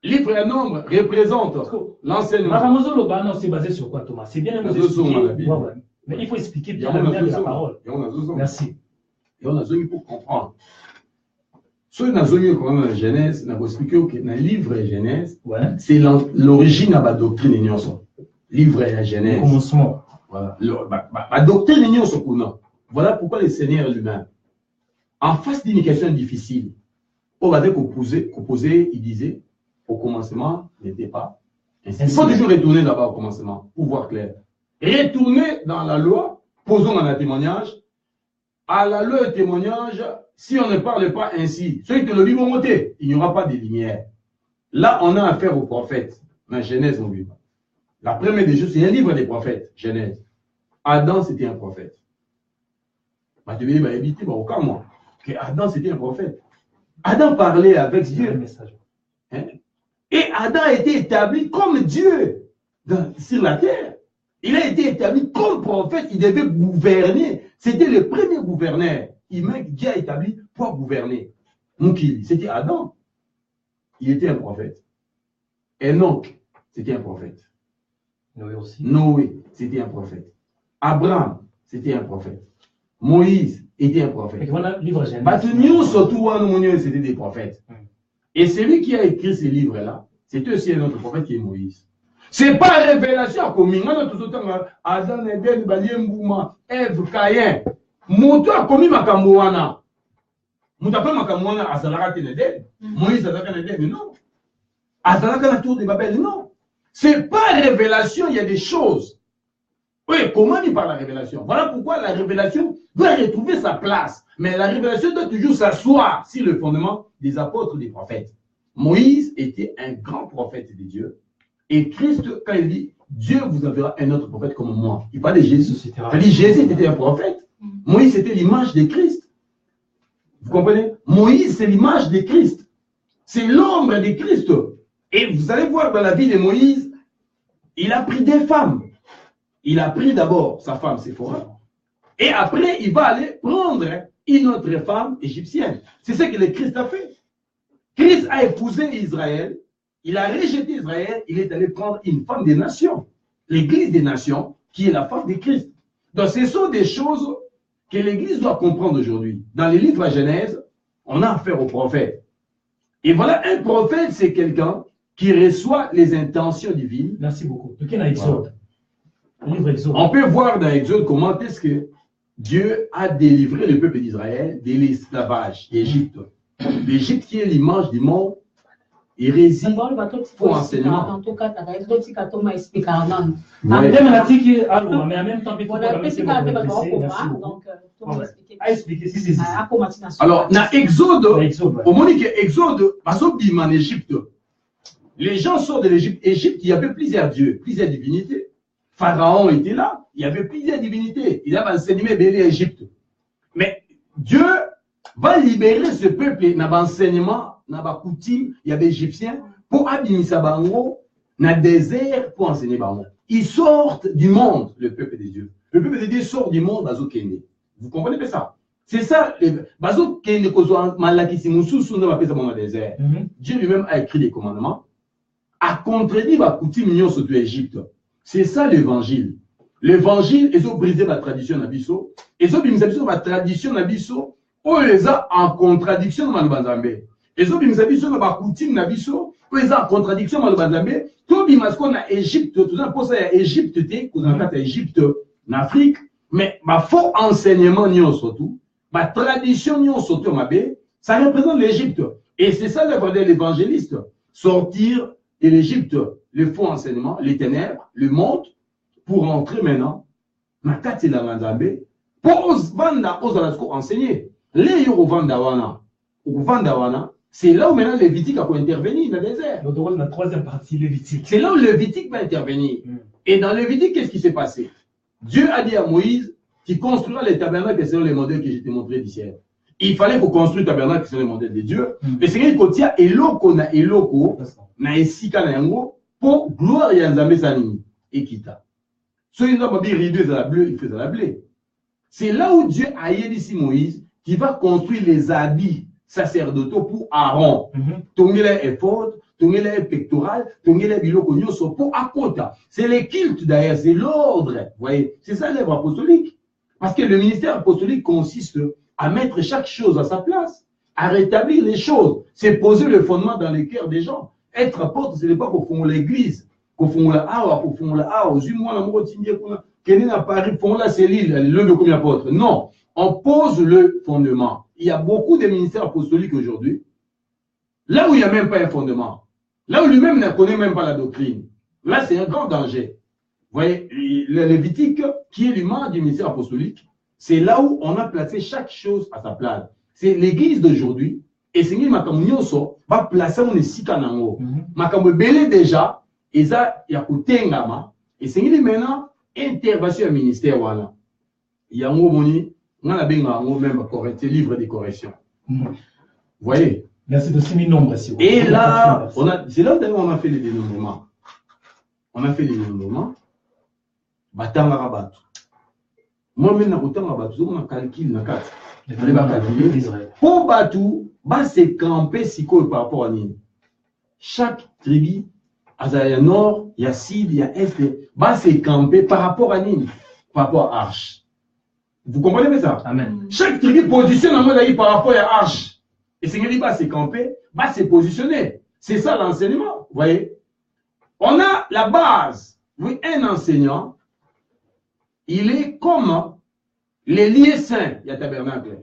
Livre à nombre représente l'enseignement. C'est basé sur quoi, Thomas? C'est bien expliqué. Mais il faut expliquer bien la parole. Merci. Et on a besoin pour comprendre. Ceux qui ont besoin quand même la Genèse, on a expliqué que dans le livre de Genèse, c'est l'origine de la doctrine de livre de la Genèse. Commencement. Voilà. La doctrine de Voilà pourquoi le Seigneur lui-même, en face d'une question difficile, on va dire qu'opposé, il disait, au commencement, n'était pas ainsi. Il faut toujours retourner là-bas au commencement, pour voir clair. Retourner dans la loi, posons un témoignage. À la loi et témoignage, si on ne parle pas ainsi, ceux qui le vont monter, il n'y aura pas de lumière. Là, on a affaire aux prophètes. Dans Genèse, on vit. La première des choses, c'est un livre des prophètes, Genèse. Adam, c'était un prophète. Tu vas éviter, aucun moi. Adam, c'était un prophète. Adam parlait avec Dieu. Hein? Et Adam a été établi comme Dieu sur la terre. Il a été établi comme prophète. Il devait gouverner. C'était le premier gouverneur. Dieu a établi pour gouverner. C'était Adam. Il était un prophète. Enoch, c'était un prophète. Noé aussi. Noé, c'était un prophète. Abraham, c'était un prophète. Moïse était un prophète. Voilà, livre Genèse. Surtout, c'était des prophètes. Et celui qui a écrit ces livres-là, c'est aussi un autre prophète qui est Moïse. Ce n'est pas révélation comme Adam, Eden, Baliembouma, Ève, Caïn. Moto a commis Makamouana. Moto a commis Makamouana à Zalaka Eden. Moïse a Zalaka Eden, non. À Zalaka la tour de Babel, non. Ce n'est pas révélation, il y a des choses. Oui, comment il parle la révélation? Voilà pourquoi la révélation doit retrouver sa place. Mais la révélation doit toujours s'asseoir sur le fondement des apôtres, des prophètes. Moïse était un grand prophète de Dieu. Et Christ, quand il dit, Dieu vous enverra un autre prophète comme moi. Il parle de Jésus. Il dit, Jésus était un prophète. Moïse, c'était l'image de Christ. Vous comprenez? Moïse, c'est l'image de Christ. C'est l'ombre de Christ. Et vous allez voir dans la vie de Moïse, il a pris des femmes. Il a pris d'abord sa femme Séphora. Et après, il va aller prendre une autre femme égyptienne. C'est ce que le Christ a fait. Christ a épousé Israël. Il a rejeté Israël. Il est allé prendre une femme des nations. L'église des nations, qui est la femme de Christ. Donc, ce sont des choses que l'église doit comprendre aujourd'hui. Dans les livres à Genèse, on a affaire au prophète. Et voilà, un prophète, c'est quelqu'un qui reçoit les intentions divines. Merci beaucoup. Donc, il y a Exode. On peut voir dans Exode comment est-ce que Dieu a délivré le peuple d'Israël de l'esclavage d'Égypte. L'Égypte qui est l'image du monde, hérésie pour enseignement. Alors, dans Exode, au moment que Exode, en Égypte, les gens sortent de l'Égypte. Égypte, il y avait plusieurs dieux, plusieurs divinités. Pharaon était là, il y avait plusieurs divinités. Il avait enseigné Bélé à Égypte. Mais Dieu va libérer ce peuple dans l'enseignement, dans la coutume, il y avait Égyptiens, pour abimisa bango, dans le désert, pour enseigner bango. Ils sortent du monde, le peuple de Dieu. Le peuple de Dieu sort du monde, Bazo Kende. Vous comprenez pas ça? C'est ça, Bazo Kende, dans le désert. Dieu lui-même a écrit les commandements, a contredit la coutume surtout Égypte. C'est ça l'évangile. L'évangile, ils ont brisé la tradition d'Abisso. Ils ont brisé la tradition d'Abisso. Ou ils ont en contradiction dans le Banzambe. Ils ont brisé la coutume d'Abisso. Ou ils ont en contradiction dans le Banzambe. Tout le monde a Égypte, tout ça pour ça, Égypte, vous avez Égypte, en Afrique. Mais ma faux enseignement, surtout, ma tradition, surtout, ça représente l'Égypte. Et c'est ça l'œuvre de l'évangéliste. Sortir de l'Égypte, le faux enseignement, les ténèbres, le monde, pour entrer maintenant, Makati la Manzambe, pour vanda enseigner. Les Vanda Wana, c'est là où maintenant Lévitique a intervenir dans le désert. Donc, la troisième partie, Lévitique. C'est là où Lévitique va intervenir. Et dans Lévitique, qu'est-ce qui s'est passé? Dieu a dit à Moïse qu'il construira les tabernacles selon les modèles que je t'ai montré du ciel. Il fallait qu'on construise le tabernacle selon les modèles de Dieu. Mais c'est qu'il y a eloko na esika na yango, pour gloire ya Nzambe Sanini et Kita. Ceux qui ont dit rideau à la bleue, il fait à la blé. C'est là où Dieu a dit ici Moïse qui va construire les habits sacerdotaux pour Aaron. Tongela éphod, tongela pectoral, tongela biloko nyonso pour Akota. C'est les cultes d'ailleurs, c'est l'ordre. Vous voyez, c'est ça l'œuvre apostolique. Parce que le ministère apostolique consiste à mettre chaque chose à sa place, à rétablir les choses. C'est poser le fondement dans les cœurs des gens. Être apôtre, ce n'est pas qu'au fond de l'église, qu'au fond de la awa, qu'au fond de la awa, aux humains, la moitié, qu'elle n'a pas, qu'au fond de la cellule, le comme apôtre. Non. on pose le fondement. Il y a beaucoup de ministères apostoliques aujourd'hui, là où il n'y a même pas un fondement, là où lui-même ne connaît même pas la doctrine. Là, c'est un grand danger. Vous voyez, le Lévitique, qui est l'humain du ministère apostolique, c'est là où on a placé chaque chose à sa place. C'est l'église d'aujourd'hui, et c'est ce Makamunyoso va placer mon Sikanango. Makamubele déjà, et ça, il y a Kutengama, et c'est maintenant intervention au ministère. Voilà. Il y a un moni, on a même livre de correction. Vous voyez? Merci de 6 000 nombres. Et là, c'est là où on a fait les dénombrements. On a fait les dénombrements. Batanga Rabat. Moi-même, on a calculé dans 4. On va calculer. Pour Batou, c'est camper par rapport à Nîmes. Chaque tribu, il y a nord, il y a sud, il y a est, c'est camper par rapport à Nîmes, par rapport à Arche. Vous comprenez ça? Amen. Chaque tribu positionne en mode par rapport à Arche. Et c'est que c'est camper, c'est positionné. C'est ça l'enseignement. Vous voyez? On a la base. Oui, un enseignant, il est comme les lieux saints, il y a tabernacle.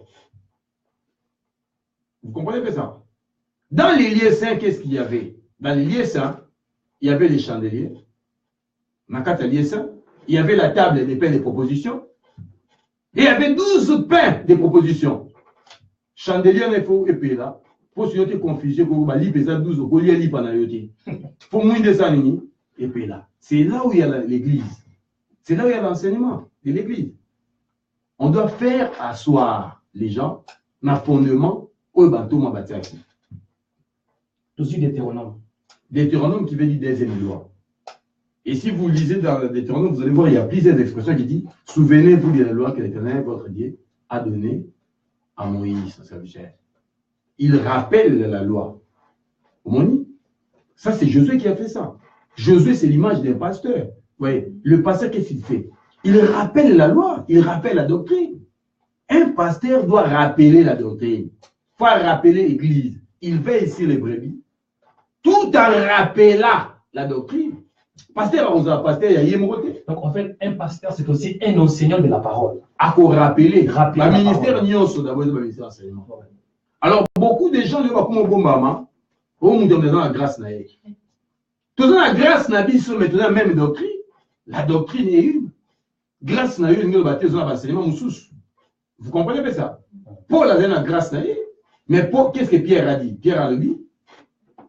Vous comprenez ça? Dans les lieux saints, qu'est-ce qu'il y avait? Dans les lieux saints, il y avait les chandeliers. Dans quatre lieux saints, il y avait la table des pains de propositions. Et il y avait 12 pains de propositions. Chandelier, il faut épée là. Pour se faire confusion, pour que vous ayez 12 pour lier l'ipanayoté. Pour moins de ça, et puis là. C'est là où il y a l'église. C'est là où il y a l'enseignement de l'église. On doit faire asseoir les gens dans le fondement au bateau m'a bâti ici. Tout de suite Deutéronome. Deutéronome qui veut dire deuxième loi. Et si vous lisez dans le Deutéronome, vous allez voir, il y a plusieurs expressions qui disent souvenez-vous de la loi que l'Éternel, votre Dieu, a donnée à Moïse, son serviteur. Il rappelle la loi. Ça, c'est Josué qui a fait ça. Josué, c'est l'image d'un pasteur. Vous voyez, le pasteur, qu'est-ce qu'il fait? Il rappelle la loi, il rappelle la doctrine. Un pasteur doit rappeler la doctrine. Il faut rappeler l'Église. Il veille ici les brebis, tout en rappelant la doctrine. Pasteur, on a pasteur, il y a Yémoroté. Donc, en fait, un pasteur, c'est aussi un enseignant de la parole. À quoi rappeler? Rappeler le ministère Nyonso, d'abord, le ministère d'enseignement. Alors, beaucoup de gens, ils vont comme un bon maman, on nous donne la grâce. Tout la grâce n'a pas maintenant la même doctrine. La doctrine est une. Grâce n'a eu une baptême dans l'enseignement moussous. Vous comprenez pas ça? Paul a donné la grâce n'a eu. Mais qu'est-ce que Pierre a dit? Pierre a dit,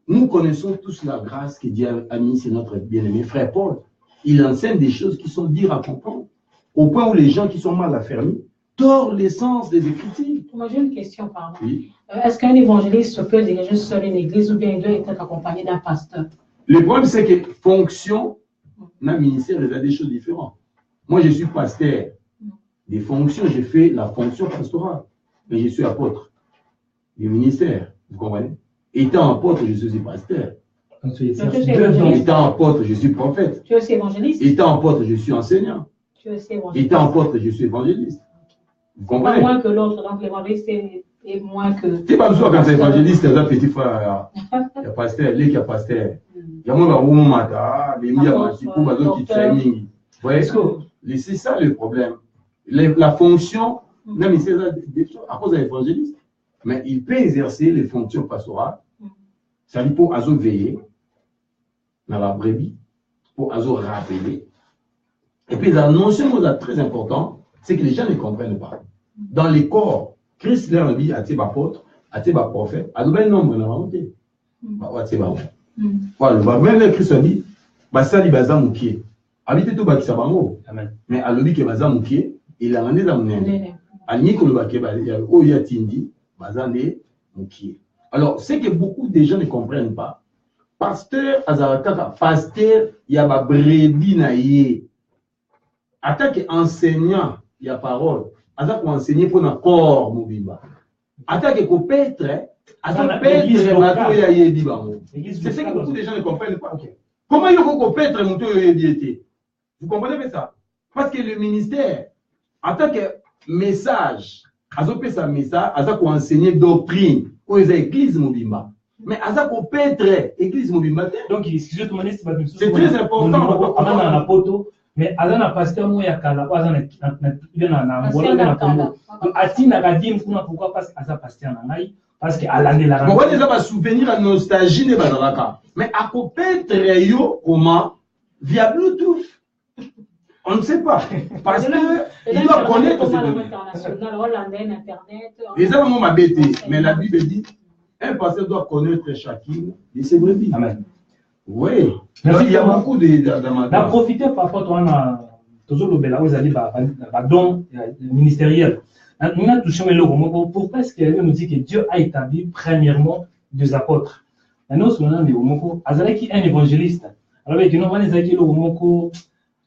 nous connaissons tous la grâce que Dieu a mis sur notre bien-aimé frère Paul. Il enseigne des choses qui sont dures à comprendre. Au point où les gens qui sont mal affermis tordent l'essence des Écritures. Moi, j'ai une question, pardon. Oui. Est-ce qu'un évangéliste peut diriger seul une église ou bien il doit être accompagné d'un pasteur? Le problème, c'est que fonction, dans le ministère, il y a des choses différentes. Moi, je suis pasteur. Des fonctions, j'ai fait la fonction pastorale. Mais je suis apôtre du ministère. Vous comprenez? Étant apôtre, je suis pasteur. Étant apôtre, je suis prophète. Tu es aussi évangéliste? Étant apôtre, je suis enseignant. Tu es aussi évangéliste? Étant apôtre, je suis évangéliste. Vous comprenez? Pas moins que l'autre, donc l'évangéliste est moins que... C'est pas besoin quand c'est évangéliste, c'est un petit frère. Il y a pasteur, il y a pasteur. Il y a mon matin, il y a un petit coup, il y a un petit. Vous voyez? C'est ça le problème. La fonction, même si c'est à cause de l'évangéliste, mais il peut exercer les fonctions pastorales. Ça dit pour azo veiller dans la brebis, pour azo rappeler. Et puis la notion très importante, c'est que les gens ne comprennent pas. Dans les corps, Christ leur dit à tes apôtres, à tes prophètes, à de bel nombre de volonté. Voilà, même le Christ a dit, ça dit baza moukié. Habitez tout baki sabango. Mais à l'objet que baza moukié, il a amené dans mon nez. À l'inique le baki, il y a tindi, baza né moukié. Alors, c'est que beaucoup de gens ne comprennent pas. Pasteur, pasteur, il y a ma brebis naïe. Attaque enseignant, il y a parole. Attaque enseigner pour un corps, mobimba. Attaque coupêtre, attaque pêtre, mato ya yedi bango. C'est ce que beaucoup de gens ne comprennent pas. Comment il faut coupêtre, mato ya yedi? Vous comprenez ça? Parce que le ministère, attaque message, attaque sa message, attaque enseigner doctrine. Aux églises mobimba. Mais à ça qu'on peut être église mobimba. Donc, excusez-moi, c'est très important. Mais Azana pasteur Moya Kala, Azana na Angola, Pasteur na Congo. Kala. Donc Atina Gadim, pourquoi parce qu'Aza pasteur Nangai, parce qu'à l'année la Bon, on va souvenir à nostalgie de Bazalaka. Mais à côté de comment via Bluetooth. On ne sait pas. Parce que il doit connaître ces données. Les hommes m'ont bêté, mais la Bible dit un pasteur doit connaître chacune de ses brebis. Amen. Oui. Il y a beaucoup de d'en profiter par rapport à toujours le bel don ministériel. Nous avons touché le mot. Pourquoi est-ce qu'elle nous dit que Dieu a établi premièrement deux apôtres? Nous sommes des homos. Azalaki un évangéliste. Alors avec nous, on les a dit le homos.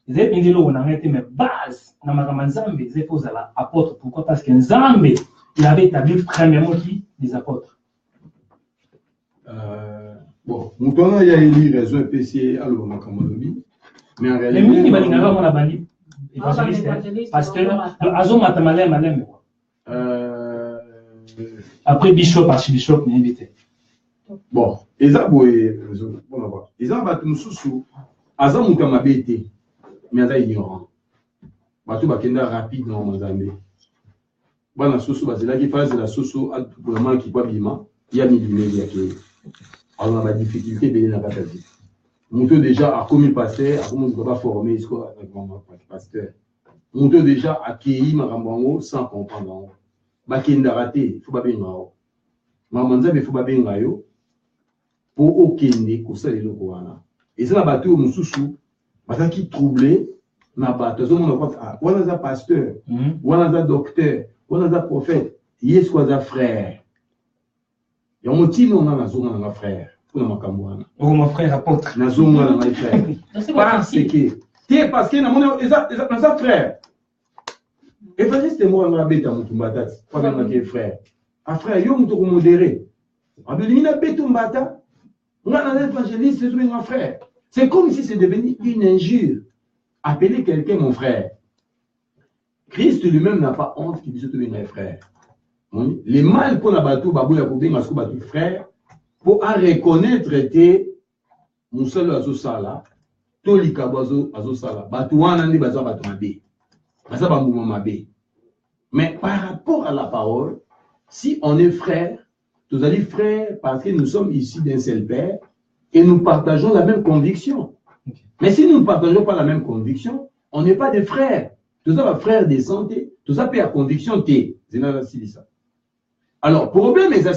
Ils ont dit le homos. Mais base, dans ma Nzambe, ils ont posé l'apôtre. Pourquoi? Parce que Nzambe, il avait établi premièrement qui des apôtres. Bon, nous avons eu raison PC à l'Omakamolobi, mais en réalité, les évangéliste, pasteur, Azo Matamale Malem. Après Bishop, Archibishop, n'est invité. Bon, ils ont battu nous sous, Azo Moukamabete, mais Azo ignorant. Batou Bakenda rapide dans Mozambique. Bon, la sous, c'est là qu'il fasse la sous, pour le moment qui peut bien, il y a mis alors, la difficulté de la bataille. Monto déjà a commis pasteur, a commencé à former, il avec pasteur. Monto déjà a accueilli Marambango sans comprendre. Bakenda raté, il faut pas bien ngao. Mamanza, il faut pas bien ngao. Pour okende, pour ça, les locaux. Et ça, la bataille au Moussoussou, parce qu'il troublé, na bataille. On a un pasteur, on a un docteur, on a un prophète, il y a un frère. Et on dit non, on a un frère. Oh, mon frère apôtre. On a un frère. Parce que on a un frère. Évangéliste et moi, on a bêté à Moutoumbatat. Pas même un frère. Un frère, il y a un modéré. On a bêté à Moutoumbatat. On a un évangéliste, c'est un frère. C'est comme si c'est devenu une injure. Appeler quelqu'un mon frère. Christ lui-même n'a pas honte qu'il puisse devenir un frère. Les mal pour la bateau, babou ya koubé, maskou bateau frère, pour en reconnaître que Moussalo azo sala, Tolika bazo sala, bateau wanandi bazo bateau mabé, bazo bambou mabé. Mais par rapport à la parole, si on est frère, nous allons frères parce que nous sommes ici d'un seul père et nous partageons la même conviction. Mais si nous ne partageons pas la même conviction, on n'est pas des frères. Tous sommes frères de santé, tous ça peut avoir conviction T. Alors, problème est ça,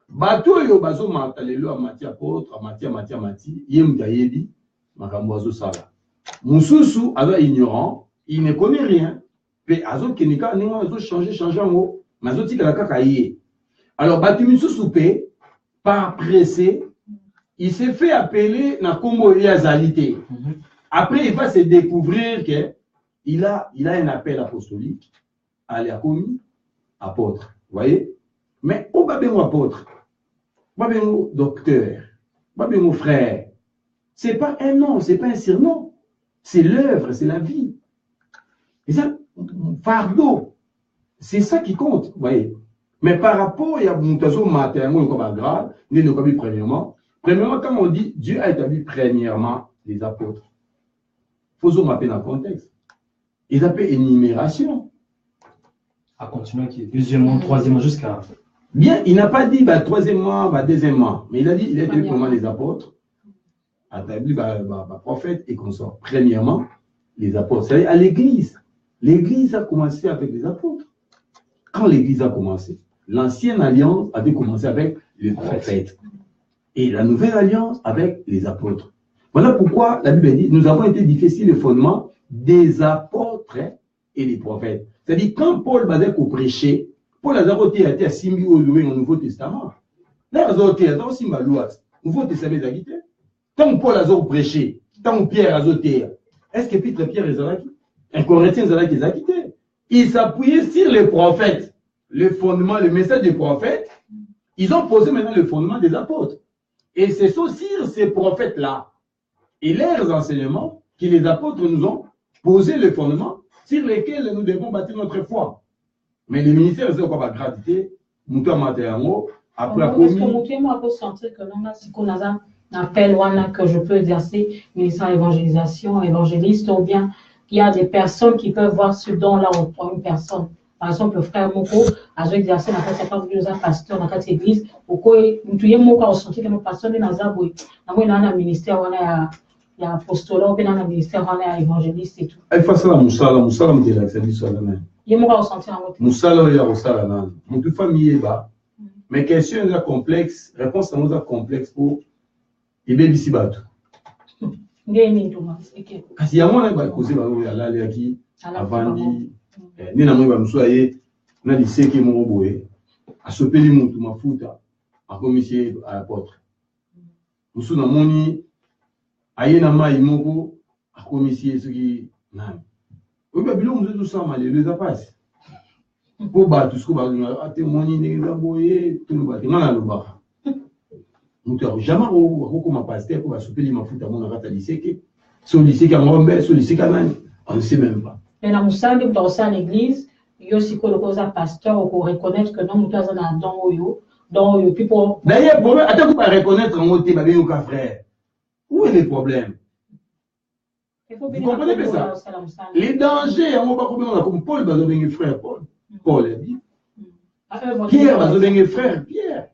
bateau yo bazo matalelo a mati apôtre, a mati, yem gayebi, makamboazo sala. Moussoussou, alors ignorant, il ne connaît rien. Puis azo kenika, néo azo changer en haut, mais azo tika la kakaye. Alors, batu moussoussou pe, par pressé, il s'est fait appeler na Kombo Yazalité. Après, il va se découvrir que il a un appel apostolique, à commis apôtre. Vous voyez? Mais où va bien apôtre? Pas bien docteur? Pas bien frère? Ce n'est pas un nom, ce n'est pas un surnom. C'est l'œuvre, c'est la vie. Et ça, fardeau, c'est ça qui compte. Vous voyez? Mais par rapport, il y a un matin, grave, premièrement, quand on dit Dieu a établi premièrement les apôtres, il faut m'appeler dans le contexte. Ils appellent énumération. À continuer qui est deuxièmement, troisièmement, jusqu'à. Bien, il n'a pas dit troisièmement, deuxièmement, mais il a dit il a établi comment les apôtres, établi prophète et consort. Premièrement, les apôtres. C'est-à-dire à l'église. L'église a commencé avec les apôtres. Quand l'église a commencé, l'ancienne alliance avait commencé avec les prophètes. Et la nouvelle alliance avec les apôtres. Voilà pourquoi la Bible dit nous avons été difficiles le fondement des apôtres et des prophètes. C'est-à-dire, quand Paul va prêcher, Paul a été à Simbi au Nouveau Testament. Là, il a été à Simba Louat. Nouveau Testament est agité. Tant Paul a prêché, tant Pierre a été, est-ce que Pierre est agité? Un Corinthien est agité. Il s'appuyait sur les prophètes. Le fondement, le message des prophètes, ils ont posé maintenant le fondement des apôtres. Et c'est sur ces prophètes-là et leurs enseignements que les apôtres nous ont posé le fondement sur lesquels nous devons bâtir notre foi. Mais le ministère, c'est quoi la gravité? Après, est-ce que moi, je peux sentir que l'on a appel que je peux exercer, ministère d'évangélisation, évangéliste, ou bien il y a des personnes qui peuvent voir ce don-là en une personne. Par exemple, le frère Moko a exercé dans la pasteur dans cette église. Pourquoi nous avons Moko ressenti que nos pasteurs dans le ministère, il y a apostolat, ou bien dans le ministère, il y a évangéliste et tout. Il faut ça, Moussala, me dit la service. Il y a Moko ressenti dans votre Moussala, il y a Moussala. Mon famille est bas. Mais question est complexe, réponse à nous complexe pour aider ici bateau. Kasi ya mwana ba koze ba ya la qui avandi ni na mwe ba msoye na liseke mo boye asopeli mutu mafuta akomisie apôtre musu na moni ayena mai moko akomisie soki nani oba bilo musu tout ça malheureux ça passe ko ba tout ce ko ba ate moni ne la boye tout le ba ngana lo ba mutu jamais ko ma pasteur ko ba sopeli mafuta mona kata liseke. Sur le lycée Kamombe, sur le lycée Kanani, on ne sait même pas. Mais dans Moussali, dans à l'église, il y a aussi un pasteur pour reconnaître que non, nous avons un don. D'ailleurs, attends, vous pouvez reconnaître en mot, frère. Où est le problème? Vous comprenez pas ça? Les dangers, on va pas comme Paul, va devenir frère Paul. Paul est dit. Pierre va devenir frère Pierre.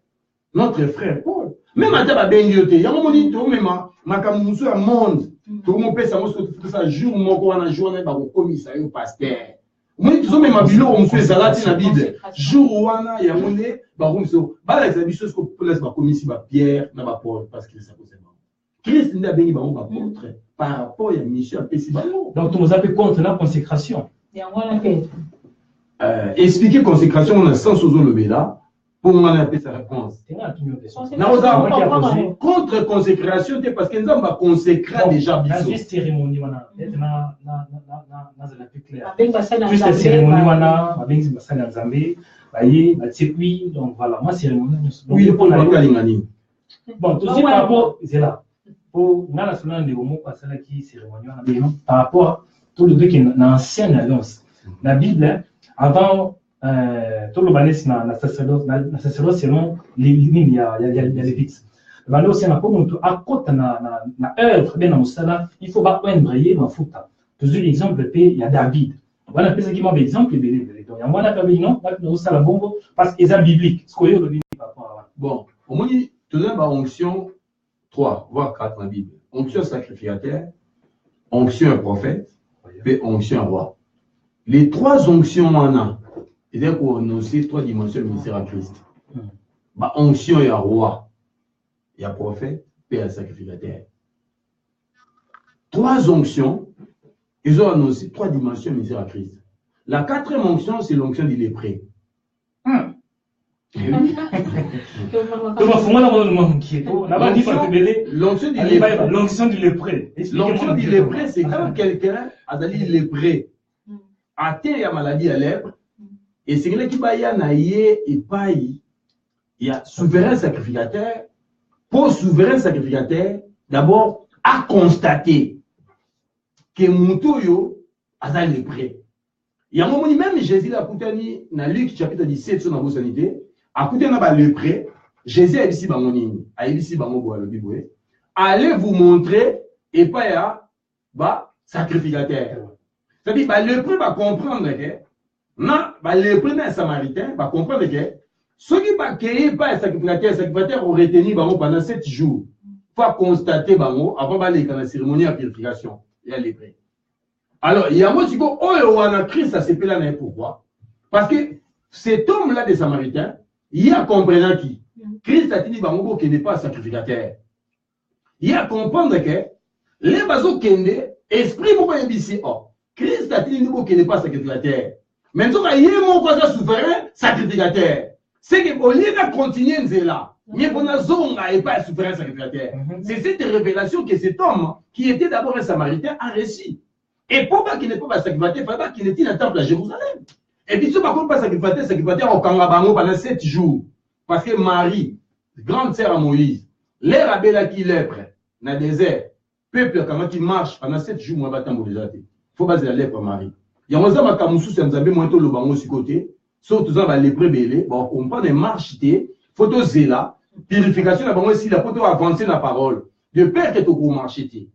Notre frère Paul. Même à ta benioté, il y a un moment où même ma camoufle à monde. Tout le monde peut savoir ce que ça jour, mon corps, un jour, on va au commissaire, au pasteur. Moi, tu sais, même à Bilo, on fait salati dans la Bible. Jour où on a, il y a un monde, bah, on se dit, bah, les habits, ce qu'on peut laisser, bah, commissaire, Pierre, n'a pas Paul, parce que ça pose vraiment. Christ n'a béni, bah, on va contre, par rapport à mission, donc, tu nous appelles contre la consécration. Expliquer consécration, on a sens aux lever là. Pour moi, on a sa réponse. Contre consécration, parce que nous avons consacré déjà. La juste cérémonie, juste la cérémonie, donc voilà, moi cérémonie. Oui, pour la bon, tout par rapport, c'est là. Pour la cérémonie, par rapport à tout le truc qui est dans l'ancienne alliance. La Bible, avant. Tout le balais na sacerdoce selon les lignes il y a les fixes. Le balais aussi na comme à côté na œuvre bien na musala il faut pas embrayer ma futa. Toujours l'exemple il y a David. Voilà peut-être qui m'a exemple donc il y a moi na pas non na musala bongo parce que c'est biblique. Ce que le bon au moins tu donnes ma onction 3 voire 4 dans la Bible. Onction sacrificateur, onction prophète et onction roi. Les trois onctions en a. C'est-à-dire qu'on a aussi trois dimensions du ministère à Christ. Ma onction, il y a roi, il y a prophète, et il y a sacrificateur. Trois onctions, ils ont annoncé trois dimensions du ministère à Christ. La quatrième onction, c'est l'onction du lépré. L'onction du lépré. L'onction du lépré, c'est quand quelqu'un a dit lépré, atteint la maladie à lèpre. Et c'est là qui va y avoir il y a souverain sacrificateur. Pour souverain sacrificateur, d'abord, à constater que Moutoyo a lépré. Il y a un moment, même Jésus a coupé dans Luc chapitre 17 sur la sanité, a coupé dans le lépré. Jésus a dit a dit allez vous montrer et pas ya sacrificateur. C'est-à-dire que le lépré va comprendre que non, le premier samaritain va comprendre que ceux qui ne créent pas les sacrificateurs ont retenu pendant 7 jours. Il faut constater avant d'aller dans la cérémonie de purification. Il y a les prêts. Alors, il y a un mot qui dit que Christ a séparé là. Pourquoi? Parce que cet homme-là des samaritains, il a compris qui Christ a dit qu'il n'est pas sacrificateur. Il a compris que les bateaux qui sont esprit pour ici. Christ a dit qu'il n'est pas sacrificateur. Maintenant, il y a mon voisin souverain, sacrificateur. C'est que au lieu de continuer là, il y a un zonga et pas souverain sacrificateur. C'est cette révélation que cet homme, qui était d'abord un samaritain, a reçu. Et pourquoi qu'il n'est pas sacrificateur, il fallait qu'il était dans le temple à Jérusalem. Et puis, ce n'est pas sacrificateur au Kangabango pendant 7 jours. Parce que Marie, grande sœur à Moïse, l'air à Bella qui lèpre, dans le désert, peuple qui marche pendant 7 jours, moi, il faut baser la lèpre Marie. Il y a un homme qui a un peu moins de côté, surtout dans les lépreux belés, on prend des marches, photos là, purification, la banque, si la pote va avancer la parole, de père que tu as marché.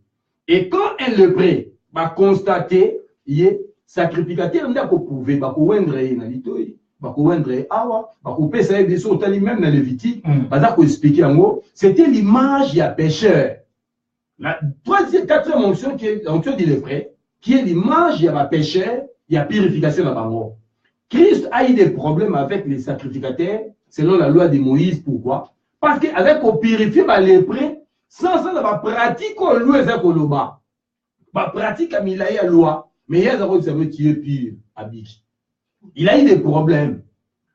Et quand elle le prête, va constater, il est sacrificateur, il a prouvé, va couendre na litoi, va couendre awa, va couper ça et des autres, même dans le Lévitique, va expliquer en gros, c'était l'image du pécheur. La troisième, quatrième onction qui est l'onction du lépreux, qui est l'image du pécheur, il y a purification dans la banque. Christ a eu des problèmes avec les sacrificateurs, selon la loi de Moïse. Pourquoi? Parce qu'avec on purifie les lépreux, sans ça, la pratique, on loue ça qu'on le bat. La pratique, il a eu la loi, mais il y a des qui est pire, habit. Il a eu des problèmes.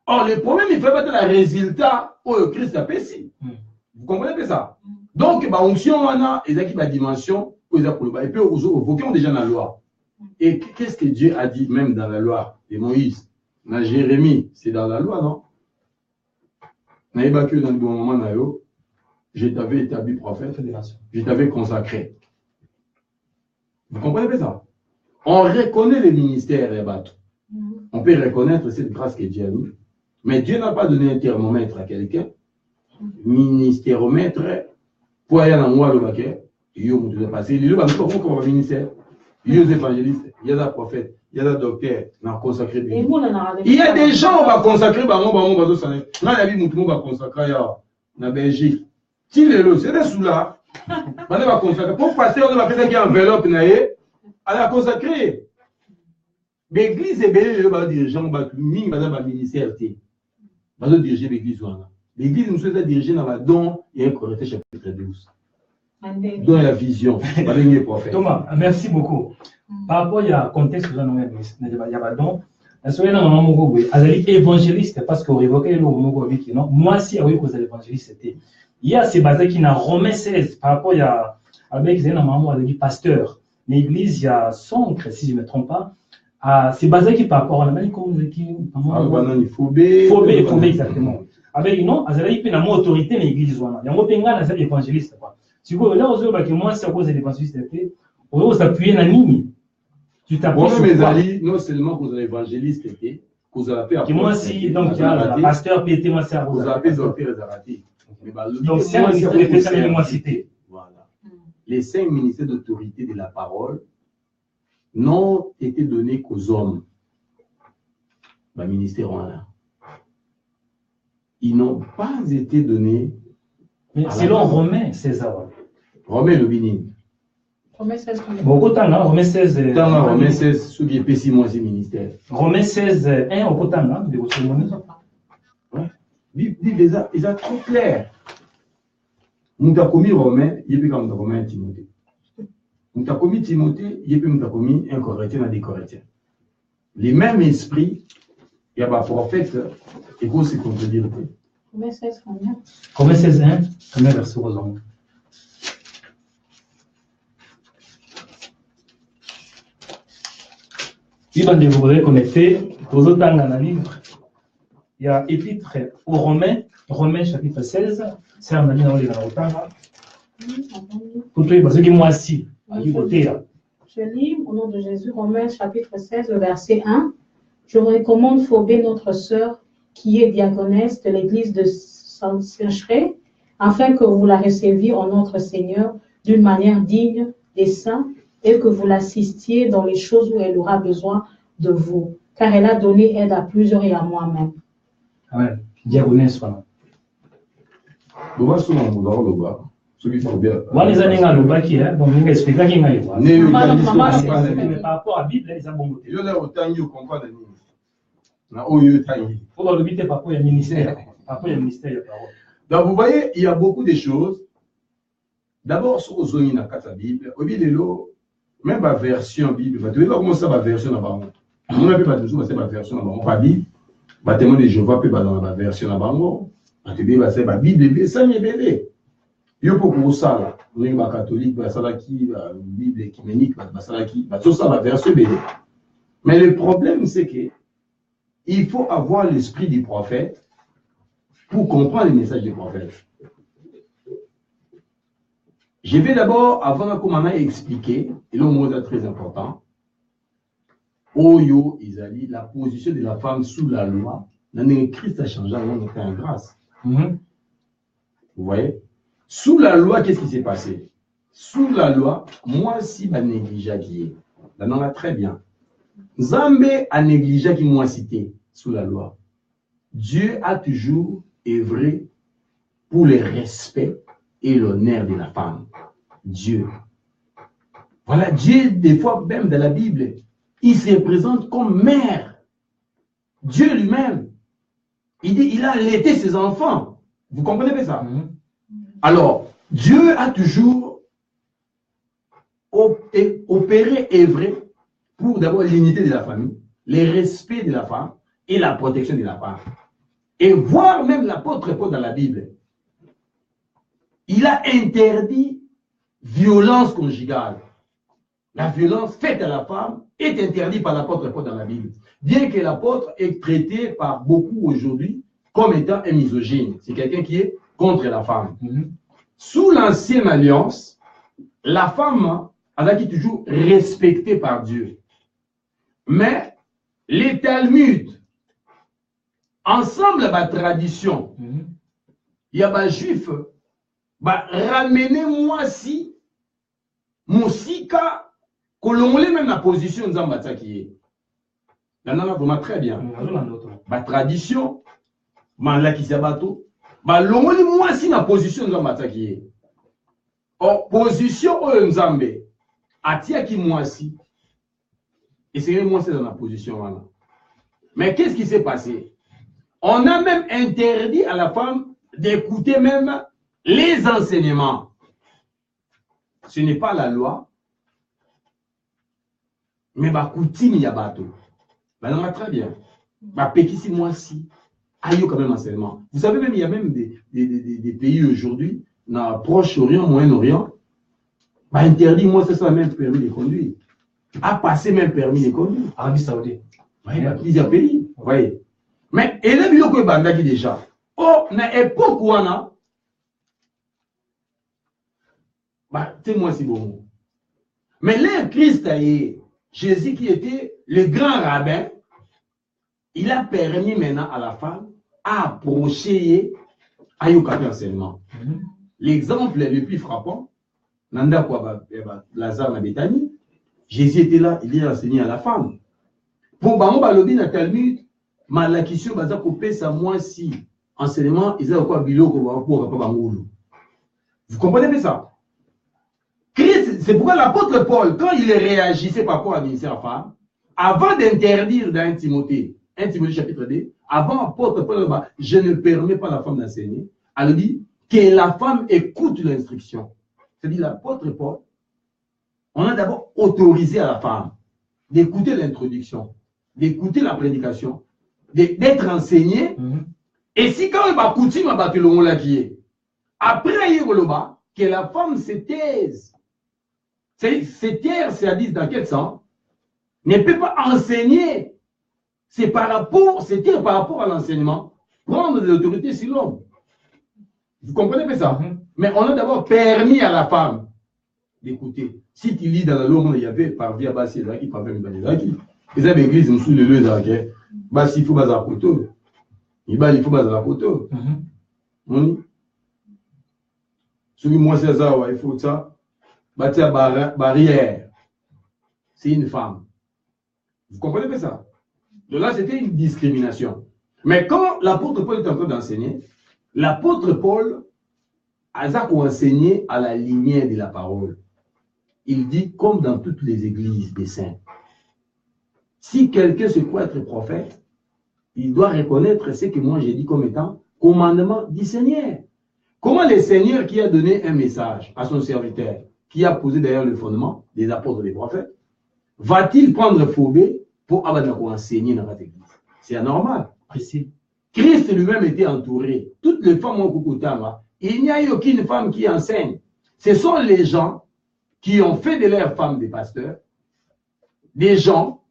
Or, les problèmes, il fait pas le résultat où Christ a péché. Vous comprenez ça? Donc, onction, on a une dimension, et puis, on déjà dans la loi. Et qu'est-ce que Dieu a dit même dans la loi de Moïse? Dans Jérémie, c'est dans la loi, non? Dans le bon moment, je t'avais établi prophète, je t'avais consacré. Vous comprenez ça? On reconnaît les ministères et bateaux. On peut reconnaître cette grâce que Dieu a mis. Mais Dieu n'a pas donné un thermomètre à quelqu'un. Ministéromètre, pour aller dans le baquet, il y a un passé. Il y a un ministère, il y a des évangélistes, il y a des prophètes, il y a des docteurs, il y a des gens qui vont consacrer, on va consacrer en Belgique. C'est des sous-là. On va consacrer. Pour passer, on va faire une enveloppe, on va consacrer. L'église est belle, les dirigeants, les ministères, on va diriger l'église. L'église nous souhaite diriger dans la don et un Corinthiens chapitre 12. Dans la vision, Thomas, merci beaucoup. Par rapport à contexte, il y a don. Évangéliste, parce qu'on évoquait le mot non. Moi, si oui, vous êtes évangéliste, c'était. Il y a ces basés qui n'a Romains 16 par rapport à avec les dit pasteur. L'église, il y a 100, si je ne me trompe pas. C'est basé qui par rapport à la comme il faut exactement. Avec non, il y a une autorité dans l'église. Il y a un penga dans l'évangéliste. Si vous là, moi, c'est à cause de l'évangéliste, vous s'appuyer dans la ligne. Tu t'appuies sur quoi? Non seulement que vous êtes évangéliste, vous avez appris. Moi, si, donc, il y a le pasteur, puis moi, c'est à vous. Vous avez raté. Donc, c'est un ministère de ça, moi, cité. Voilà. Les 5 ministères d'autorité de la parole n'ont été donnés qu'aux hommes. Le ministère en a. Ils n'ont pas été donnés. Mais selon Romain 16. Romain le Binin. Romain 16. Beaucoup de temps, Romain 16. Romain 16, ceux qui est 6 mois, c'est ministère. Romain 16, 1 au temps, de votre cérémonie. Ils sont trop clairs. Nous avons commis Romain, il y a comme Romain Timothée. Nous avons commis Timothée, il y a commis un Corinthien et des Corinthiens. Les mêmes esprits, il y a un prophète, et vous, c'est contredire. Romain 16, combien? Romain 16, 1, combien verset aux hommes? Si vous devez connecter, aux autres dans le livre, il y a épître aux Romains, Romains chapitre 16, c'est un livre dans le livre. Pour toi, parce que moi aussi, je lis au nom de Jésus, Romains chapitre 16, le verset 1. Je recommande Phobé, notre sœur, qui est diaconesse de l'église de Saint-Chéret, afin que vous la receviez en notre Seigneur d'une manière digne des saints et que vous l'assistiez dans les choses où elle aura besoin de vous, car elle a donné aide à plusieurs et à moi-même. Amen. Diaconesse, voilà. Moi, les années à l'Obaki, donc je vais expliquer qui m'a eu. Mais par rapport à la Bible, ils ont bon côté. Il faut pas l'oublier par rapport au ministère. Par rapport au ministère, il y a parole. Donc, vous voyez, il y a beaucoup de choses. D'abord, sur les dans la Bible, au milieu même la version Bible, vous voyez comment ça va version là-bas. On n'a pas toujours la version là-bas. La Bible, le témoin de Jéhovah peut pas dans la version là-bas. La Bible, ça n'y est bébé. Il y a beaucoup de ça. On est catholique, la Bible écuménique, tout ça, la version bébé. Mais le problème, c'est que il faut avoir l'esprit du prophète pour comprendre le message du prophète. Je vais d'abord, avant qu'on expliquer, et le mot est très important, Oyo, Isali, la position de la femme sous la loi, Christ a changé, on était en grâce. Vous voyez? Sous la loi, qu'est-ce qui s'est passé? Sous la loi, moi, si je néglige qui est, on va très bien. Zambé a négligé qui moi cité sous la loi. Dieu a toujours œuvré pour le respect et l'honneur de la femme. Dieu. Voilà, Dieu, des fois, même dans la Bible, il se présente comme mère. Dieu lui-même. Il dit, il a allaité ses enfants. Vous comprenez bien ça? Alors, Dieu a toujours opéré, œuvré pour d'abord l'unité de la famille, le respect de la femme et la protection de la femme. Et voir même l'apôtre Paul dans la Bible, il a interdit violence conjugale. La violence faite à la femme est interdite par l'apôtre Paul dans la Bible. Bien que l'apôtre est traité par beaucoup aujourd'hui comme étant un misogyne. C'est quelqu'un qui est contre la femme. Sous l'ancienne alliance, la femme a été toujours respectée par Dieu. Mais les Talmuds, ensemble la tradition, il y a des juifs, ramenez-moi si, Moussika, que l'on même la position de Zambata qui est. Là, vraiment très bien. La tradition, la qui s'abato, l'on moi si la position de Zambata qui est. Or, position au Nzambe, atia qui moi si. Et c'est moi c'est dans la position voilà. Mais qu'est-ce qui s'est passé? On a même interdit à la femme d'écouter même les enseignements. Ce n'est pas la loi, mais coutume y a bateau. On très bien. Pékissi moi si. Aïe quand même enseignement. Vous savez même il y a même des pays aujourd'hui dans le Proche-Orient, Moyen-Orient, interdit moi c'est ça même permis de conduire. A passé même permis de conduire. Arabie Saoudite. Oui, plusieurs pays. Vous voyez. Mais et là, il y a bandaki déjà. Oh, na époque où on a, c'est moi si bon. Mais là, Christ Jésus qui était le grand rabbin, il a permis maintenant à la femme à approcher à Yokapi enseignement. L'exemple le plus frappant, Nanda quoi, Lazare na Bethanie, Jésus était là, il a enseigné à la femme. Pour Bango Balobi na Talmud, malakisho baza coupé sa moi si enseignement, ils ont quoi bilo pour Bangolo. Vous comprenez bien ça? Christ, c'est pourquoi l'apôtre Paul, quand il réagissait par rapport à ministère à femme, avant d'interdire dans 1 Timothée chapitre 2, avant l'apôtre Paul, je ne permets pas à la femme d'enseigner, elle dit que la femme écoute l'instruction. C'est-à-dire l'apôtre Paul, on a d'abord autorisé à la femme d'écouter l'introduction, d'écouter la prédication, d'être enseignée. Et si quand il va coutume à battre le la qui est, après il va que la femme se taise. Se taire, c'est-à-dire dans quel sens? Ne peut pas enseigner. C'est par rapport, c'est dire par rapport à l'enseignement, prendre de l'autorité sur l'homme. Vous comprenez bien ça? Mais on a d'abord permis à la femme d'écouter. Si tu lis dans la loi, il y avait par via Bassi Zaki, par via Zaki. Les amis églises, nous sous le Zaki. Bassi, il faut baser la photo. Il faut baser la photo. Celui moi, c'est ça, il faut ça. Bâtir barrière. C'est une femme. Vous comprenez bien ça? Donc là, c'était une discrimination. Mais quand l'apôtre Paul est en train d'enseigner, l'apôtre Paul a enseigné à la lumière de la parole. Il dit, comme dans toutes les églises des saints, si quelqu'un se croit être prophète, il doit reconnaître ce que moi j'ai dit comme étant commandement du Seigneur. Comment le Seigneur qui a donné un message à son serviteur, qui a posé d'ailleurs le fondement des apôtres et des prophètes, va-t-il prendre Phobé pour enseigner dans votre église? C'est anormal. Christ lui-même était entouré. Toutes les femmes ont Kukutama. Il n'y a eu aucune femme qui enseigne. Ce sont les gens qui ont fait de leurs femmes des pasteurs, des gens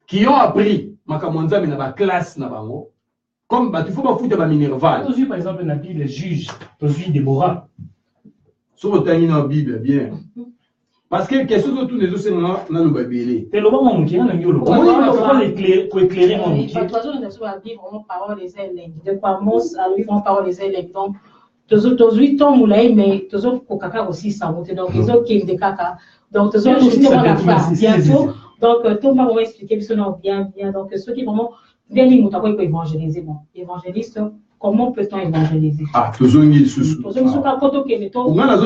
qui ont appris Makamonza mais dans la classe comme il faut pas foutre la Minerval. Aujourd'hui, par exemple, dans la Bible, les juges, aujourd'hui, Déborah. Sur le terme dans la Bible, bien. Parce que quelque chose autour des autres, c'est dans le Bible. C'est le moment où on a mis le point. Pour éclairer mon outil. De toute façon, on a la Bible, on parle les élèves. De par mot, on parle les élèves. Donc, tozwi ton moulay mais tozo kokaka aussi ça monte donc tozo kende kaka donc tozo aussi comment la faire bientôt donc tout va va expliquer bien donc ceux qui vraiment bien nous t'avons évangéliser bon évangéliste comment peut-on évangéliser tozo ngi susu tozo suka poto kende to on a la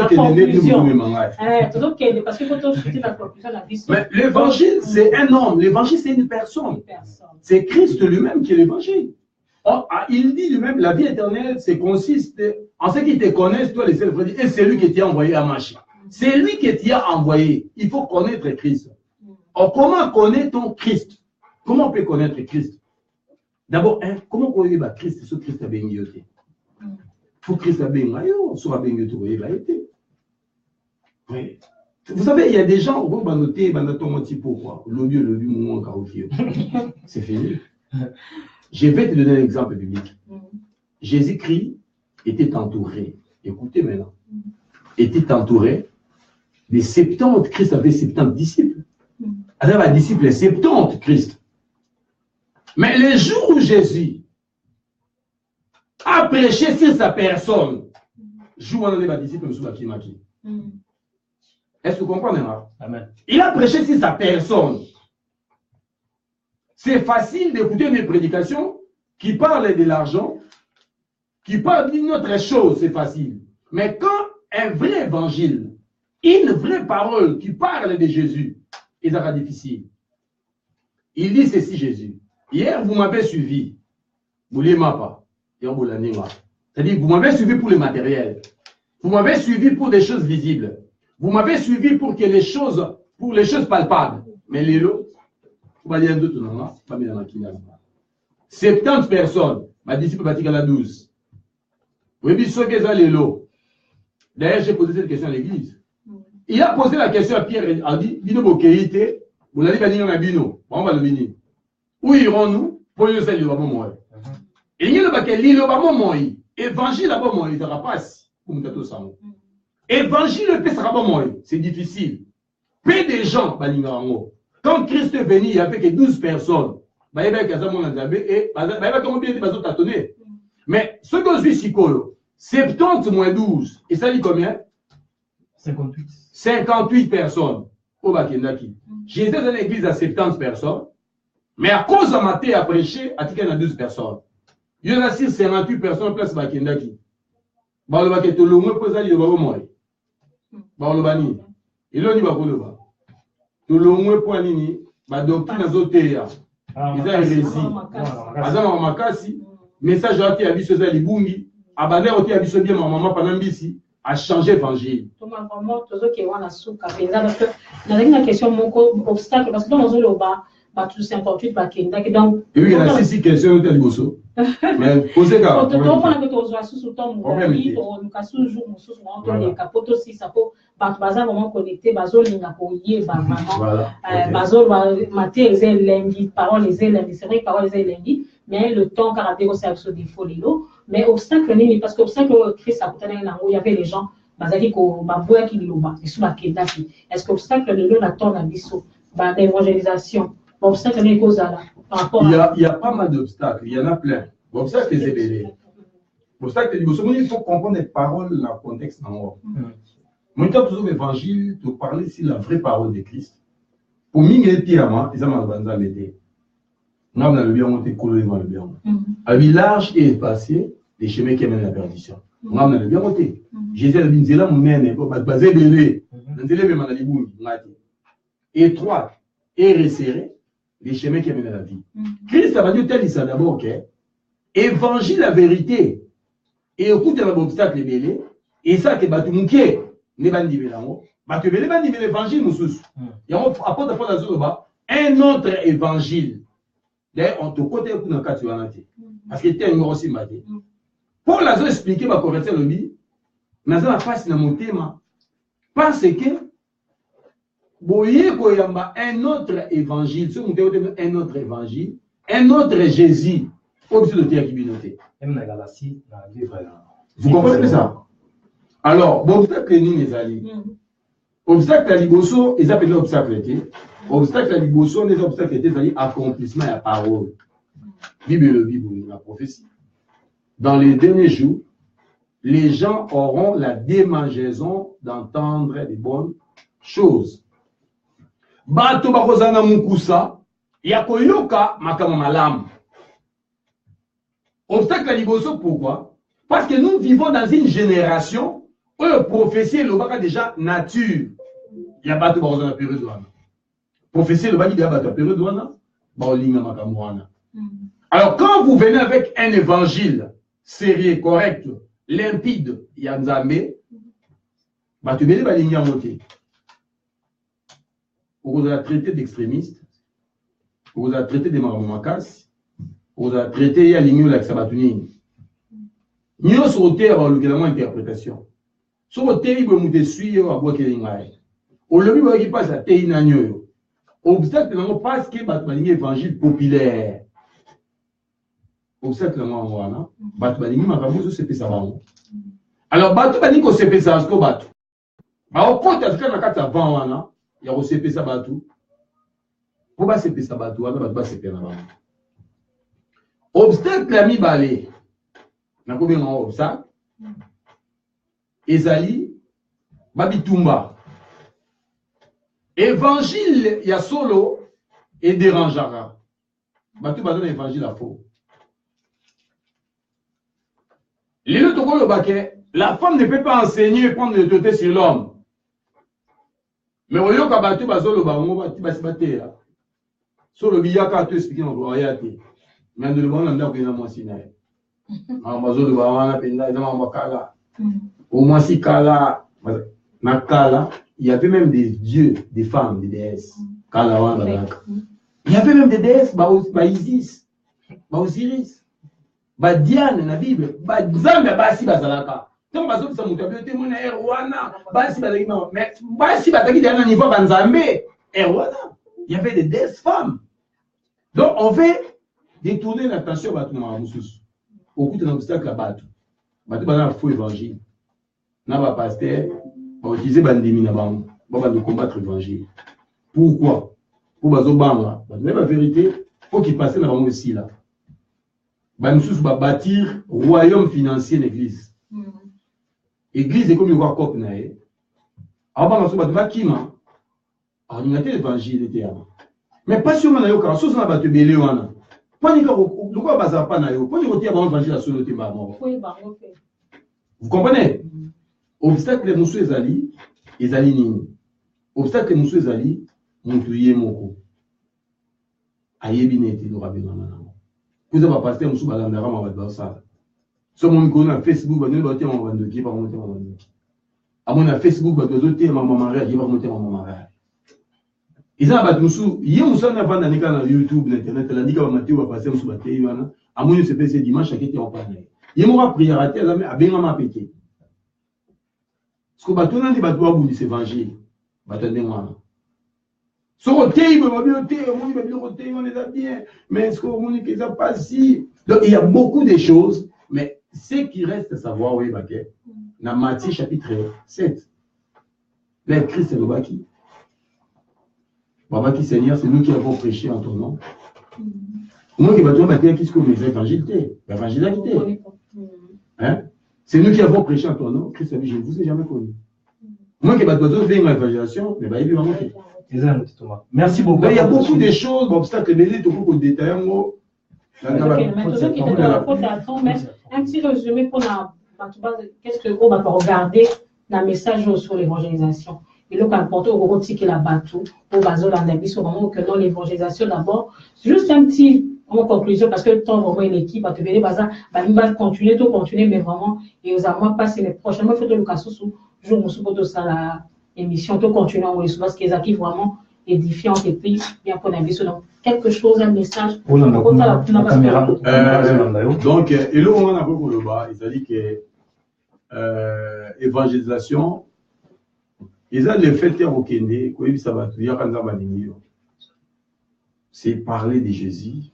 tozo kende parce que quand on dit la conclusion la vie mais l'évangile c'est un homme, l'évangile c'est une personne. C'est Christ lui-même qui est l'évangile. Il dit lui-même, la vie éternelle, c'est consiste en ceux qui te connaissent, toi les seuls, et c'est lui qui t'a envoyé à marcher. C'est lui qui t'a envoyé. Il faut connaître Christ. Or, comment connaît-on Christ? Comment on peut connaître Christ? D'abord, comment on connaît Christ? Ce Christ a béni. Il faut Christ a béni. Vous savez, il y a des gens, vous noter, pourquoi c'est fini. Je vais te donner un exemple biblique. Jésus-Christ était entouré, écoutez maintenant, était entouré des 70, Christ avait 70 disciples. Alors, les disciples, 70 Christ. Mais le jour où Jésus a prêché sur sa personne, jour où on a les disciples, est-ce que vous comprenez? Amen. Il a prêché sur sa personne. C'est facile d'écouter une prédication qui parle de l'argent, qui parle d'une autre chose, c'est facile. Mais quand un vrai évangile, une vraie parole qui parle de Jésus, il sera difficile. Il dit ceci, Jésus. Hier, vous m'avez suivi. Vous ne l'aimez pas. C'est-à-dire, vous m'avez suivi pour le matériel. Vous m'avez suivi pour des choses visibles. Vous m'avez suivi pour les choses palpables. Mais les lots, 70 personnes, ma disciple Batikala 12. Oui, d'ailleurs, j'ai posé cette question à l'église. Il a posé la question à Pierre, il a dit, Bino Bokeite, vous l'avez dit à Bino, on va le venir. Où irons-nous pour nous aller au moment? Et il y a le baquet, l'île au moment, évangile à moment, il ne sera pas si, pour nous tous. Évangile le sera moment, c'est difficile. Peu de gens, Balingarango. Quand Christ est venu, il n'y avait que 12 personnes. Mais ce que je suis si cool, 70 moins 12, et ça dit combien? 58. 58 personnes. J'étais dans l'église à 70 personnes, mais à cause de Matthieu a prêché, à 12 personnes. Il y en a 58 personnes place Bakendaki. Balobake tout le monde peut aller au moins. Balobani. Il a dit Bakoloba. Tout le monde pour nini, ma doctrine azotea. Ils ont réussi. Azama makasi, message a été abisso za libungi, abandé a été abisso bien ma maman pendant bisi, a changé l'évangile. Thomas vraiment tozo ke wana suka peza parce que dans une question mon obstacle parce que dans nos loba ba tout 58 ba kenda donc et oui il y a 6 questions de liboso. Mais posez quand on a que tozo sous ton mobile to nukasu jour mususu on to kapoto si ça po ba baza vraiment connecté bazo linga ko yé ba maman bazo maté les lundi parole les lundi c'est vrai parole les lundi mais le temps caractère aussi avec ce défaut lelo mais obstacle ni parce que obstacle Christ a peut-être il y avait les gens bazali ko baboya ki liloba et sous ba kenda est-ce que obstacle lelo na ton na biso ba d'évangélisation obstacle ni cause là par rapport il y a pas mal d'obstacles, il y en a plein. Obstacle c'est belé. Obstacle il faut comprendre les paroles dans le contexte en haut. Moi quand toujours l'évangile te parler sur la vraie parole de Christ. Pour mingi tiama, ils ont banza médé. Nous avons le bien monté colonnement le bien. À large et espacé, les chemins qui mènent à la perdition. Nous avons le bien monté. Jésus a dit là mon mène basé belé. Ndélé même na libou ngati. Étroit et resserré, les chemins qui mènent à la vie. Christ a dit tel ça d'abord que évangile la vérité. Et écoute un obstacle belé et ça que batu muké ne bandi belango. Batu belé bandi l'évangile mususu. Il y a apporte pas dans un autre évangile. D'ailleurs, on te côté pour nous quatre parce que t'es un aussi maté. Pour la zone expliquer ma correction le dit, mais ça va passer dans mon thème parce que boye koyamba un autre évangile, ce un autre évangile, un autre Jésus. Faut que le terre qui binoté. Vous comprenez ça? Alors, bon, obstacle ni les alliés. Obstacle à liboso, ils appellent obstacle. Obstacle à liboso, les obstacles étaient c'est-à-dire accomplissement à la parole. Bible, la prophétie. Dans les derniers jours, les gens auront la démangeaison d'entendre les bonnes choses. Bato bakozana mukusa ya koyoka makama malamu. Obstacle à liboso, pourquoi? Parce que nous vivons dans une génération où le prophétie est déjà nature. Il y a bato bakozana période wana. Prophétie le baki bato période wana, baolinga makambo wana. Alors quand vous venez avec un évangile sérieux, correct, limpide, yanzambe, bato bele balinga moté. Vous avez traité d'extrémiste, vous avez traité de maramakas, vous avez traité de l'igno la sabatuni. Nous sommes sur le interprétation. Sur le terrain, vous avez suivi à boire kelingaï. Au lobby, vous avez passé à Teinagno. Obstacle, non parce que vous avez l'évangile populaire. Obstacle, non, voilà. Vous avez dit que c'est ça. Alors, vous avez dit que c'est ça. Vous avez dit que c'est ça. Il y a aussi des bateaux. Pourquoi c'est des bateaux? Obstacle la mi balé. Na ko benga obstacle. Ezali babitumba. Évangile ya solo et dérangeara. Bateau bateau l'évangile à faux. La femme ne peut pas enseigner et prendre l'autorité sur l'homme. Mais au lieu que bazolo bango bati bate là. Sur le biyaka tu expliquer en royauté. Mais de le bon on a bien moi sinaï. Ah bazolo bawana penda na makala. Au moins si kala nakala, il y avait même des dieux, des femmes, des déesses. Kala wana. Il y avait même des déesses ba Isis, ba Osiris, ba Diane na Bible, ba Nzambe ba si bazalaka. Donc, il y avait des déesses femmes. Donc, on fait détourner l'attention à tout le monde. Au coup de l'obstacle à battre. Battre un faux évangile. N'a pas pasteur, on va utiliser bandimi on va combattre l'évangile. Pourquoi? Pour bazobanga. Même la vérité, il faut qu'il passe dans le aussi là. Nous va bâtir royaume financier l'église. Église est comme une voie cop nae. Avant on va kima. On a l'évangile était avant. Mais pas seulement na yo car so na bato belé wana. Pas ni ko le quoi bazar pas na yo. Pas ni ko tia ba évangile à solo temba mort. Vous comprenez? Obstacle les musu ezali nini. Obstacle les musu ezali mutu ye moko. Ayebi neti lo rabena na. Kuza ba pasteur musu balandara ma ba ça. Sur mon compte à Facebook, on va monter mon qui va monter mon à mon Facebook, on va monter mon mariage, il va monter mon mariage. Ils ont battu sous, il y a un son avant d'aller dans YouTube, l'internet, la diga va monter, va passer sous la télé, à mon se passer dimanche, chaque été en panne. Il y a mon prière à terre, à bien ma pété. Ce que bateau n'a pas de bout de l'évangile, bateau moi. Sur le thé, il va bien thé, on est bien, mais ce qu'on dit que ça passe si. Donc il y a beaucoup de choses, mais ce qui reste à savoir, oui, dans Matthieu chapitre 7, là, Christ est le baki. Baki Seigneur, c'est nous qui avons prêché en ton nom. Moi qui va dire, qu'est-ce que mes évangélités? L'évangélialité. Hein? C'est nous qui avons prêché en ton nom. Christ a dit, je ne vous ai jamais connu. Moi qui va dire, je vais ma évangélisation, mais il va manquer. Merci beaucoup. Il y a beaucoup de choses, obstacles, mais tout beaucoup de détails. Un petit résumé pour qu'est-ce que vous va regarder dans le message sur l'évangélisation. Et là, quand on va tirer la bateau, pour baser sur vraiment que dans l'évangélisation d'abord, c'est juste un petit en conclusion parce que le temps vraiment une équipe à te venir bazar, va continuer, mais vraiment et aux amours passer les prochains mois, il faut le cas sous jour où sous ça la émission, tout continuer en parce qu'ils acquis vraiment édifiante et puis bien qu'on a vu donc quelque chose, un message. Donc, et là, on a un peu pour le bas, il s'agit que évangélisation, ils ont le fait au Kenya, c'est parler de Jésus,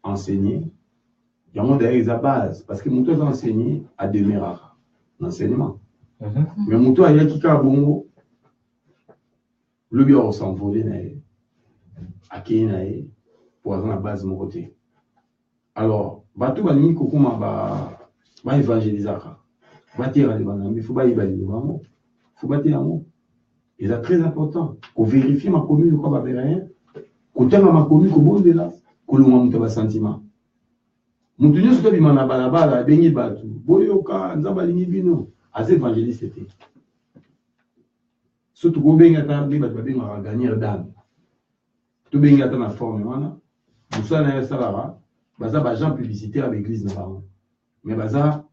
enseigner. Il y a un derrière la base, parce que mon toit enseigné à demeurer l'enseignement. Mais mon toit, il y a qui a bon. Le bureau s'envolait à Kenya pour avoir la base de mon côté. Alors, bateau banini kokuma ba évangéliser. Il faut pas y aller devant. Il faut battre l'amour. Et c'est très important. Qu'on vérifie ma commune, quoi, rien. Qu'on tient ma commune, qu'on bon de là. Qu'on nous a un sentiment. Nous tenons ce que nous avons balabala, béni batu. Boyoka, nzabalingi bino. Az évangéliste était. Surtout qu'on béni à gagner d'âme. Tout béni à la forme, voilà. Nous sommes dans Salara. Baza bagent publicitaire à l'église de parents. Mais baza,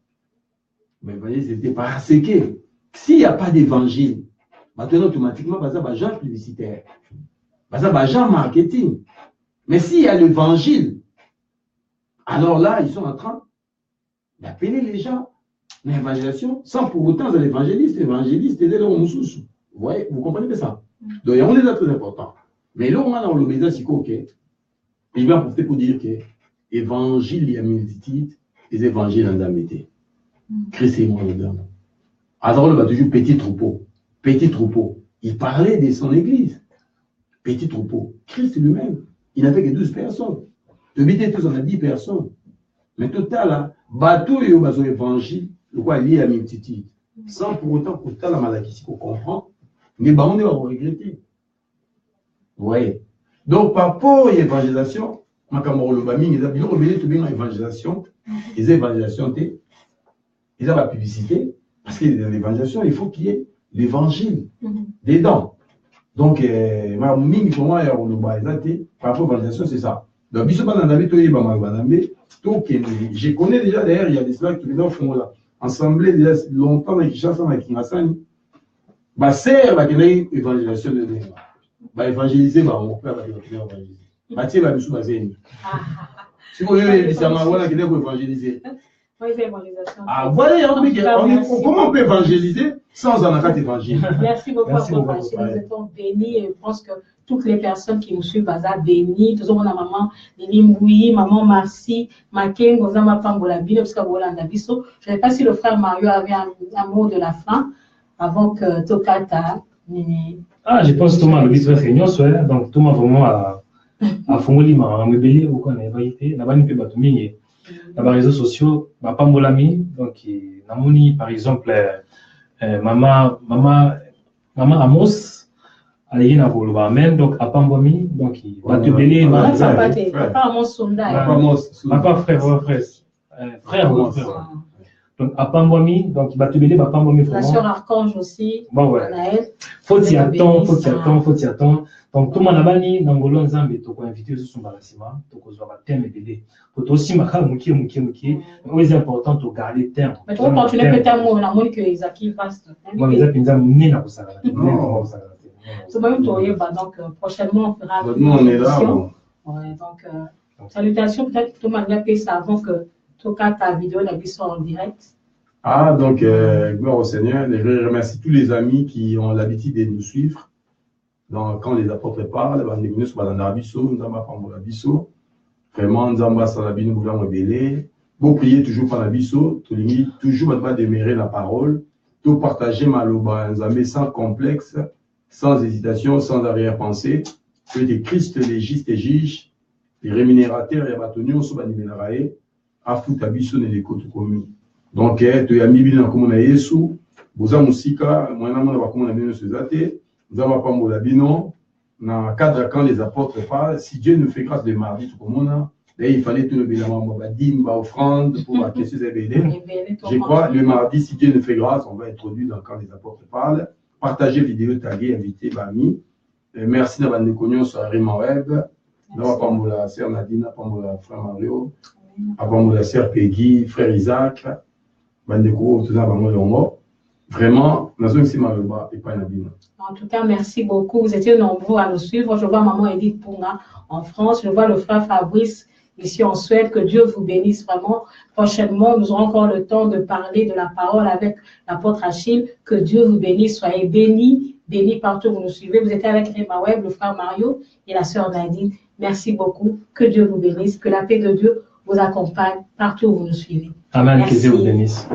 mais voyez, c'était parce que s'il n'y a pas d'évangile, maintenant automatiquement baza bagent publicitaire. Baza bagent marketing. Mais s'il y a l'évangile, alors là, ils sont en train d'appeler les gens à l'évangélisation sans pour autant être l'évangéliste. L'évangéliste est là au Moussous. Vous voyez, vous comprenez ça? Donc, on est là très important. Mais là, on a dans le message, c'est OK. Il va profiter pour dire que l'évangile, il y a multitude, les évangiles en damité. Christ est mort dedans. Alors, on va toujours petit troupeau. Petit troupeau. Il parlait de son église. Petit troupeau. Christ lui-même, il n'avait que 12 personnes. De bité tous, on a 10 personnes. Mais total, là, bateau et au évangile, le quoi lié à multitude. Sans pour autant que total la maladie, si on comprend, mais bah, on va regretter. Vous voyez? Donc, par rapport à l'évangélisation, ma camarade le bami, ils ont bien tout bien l'évangélisation, les évangélisations, ils ont la publicité, parce que dans l'évangélisation, il faut qu'il y ait l'évangile dedans. Donc, ma mine, pour moi, par rapport à l'évangélisation, c'est ça. Donc, je connais déjà d'ailleurs, il y a des slacks qui font là. Ensemble, déjà longtemps, avec Kinshasa, avec Kingasani. Bah, c'est la évangélisation de Déma. Bah, évangéliser, bah, mon père va évangéliser. Bah, tiens, bah, nous sommes basés. Si vous voulez, les Samarois, qui doivent évangéliser. Ah, voilà, comment on peut évangéliser sans en avoir d'évangile? Merci beaucoup, Papa. Nous étions bénis et je pense que toutes les personnes qui nous suivent, Baza, bénis. Tout le monde a maman, Lili maman Marcy, Maken, Gozama Pangolabino, parce que Bolanda Bisso. Je ne sais pas si le frère Mario avait un mot de la fin avant que Tokata. Ah, je pense que Thomas, le vice réunion, donc Thomas vraiment a fongoli, m'a rebellé, ou qu'on a évité, n'a pas ni peu batumé. Dans les réseaux sociaux, ma pambolami, donc, namoni, par exemple, maman Amos, allez, na volo amen, donc, à pambomi, donc, il va te bélir, Papa Amos Sonda. Papa frère. Donc, à pambomi, donc, il va te bélir, papa pambomi, la sœur Archange aussi. Bon, ouais. Faut y attendre. Donc, tout le monde a banni, Nangolo Nzambe, tu peux inviter sur son balassima, tu peux avoir un thème et bébé. Pour toi aussi, c'est important de garder le terme. Mais tu peux continuer peut-être on a moins que Isaki passe. Moi, les Isaki, donc, prochainement, on fera une émission. Ouais, donc, salutations, peut-être que tout le monde a fait ça avant que Toka ta vidéo la puisse en direct. Ah, donc, gloire au Seigneur. Je remercie tous les amis qui ont l'habitude de nous suivre. Donc, quand les apôtres parlent, nous sommes dans Bisso, vraiment, nous sommes dans vous priez toujours par la Bisso, toujours pas démérer la parole, tout partager Maloba, sans complexe, sans hésitation, sans arrière-pensée, que des Christ légiste et juge, les rémunérateurs et abatonnus, sont banimerae, à foutre à Bisso et les côtes communes. Donc, tu as mis bien comme on a Yesu, vous avez musika, moi, on a comme on a mis ce zate. Nous avons pas mon labino, dans le cadre quand les apôtres parlent, si Dieu nous fait grâce de mardi, tout comme on a, il fallait tout le bilan, offrande pour acquérir ses BD. Je crois, le mardi, si Dieu nous fait grâce, on va introduire dans quand les apôtres parlent, partager vidéo, taguer, inviter, bami. Merci d'avoir nous connus sur Raymond Web. Nous avons pas mon la sœur Nadine, pas mon la frère Mario, pas mon la sœur Peggy, frère Isaac, Bandeko, tout ça, pas mon vraiment, nous sommes ici Maroba et pas Nadine. En tout cas, merci beaucoup. Vous étiez nombreux à nous suivre. Je vois maman Edith Punga en France. Je vois le frère Fabrice ici en Suède. Que Dieu vous bénisse vraiment. Prochainement, nous aurons encore le temps de parler de la parole avec l'apôtre Achille. Que Dieu vous bénisse. Soyez bénis partout où vous nous suivez. Vous étiez avec Réma Web, le frère Mario et la sœur Nadine. Merci beaucoup. Que Dieu vous bénisse. Que la paix de Dieu vous accompagne partout où vous nous suivez. Amen. Que Dieu vous bénisse.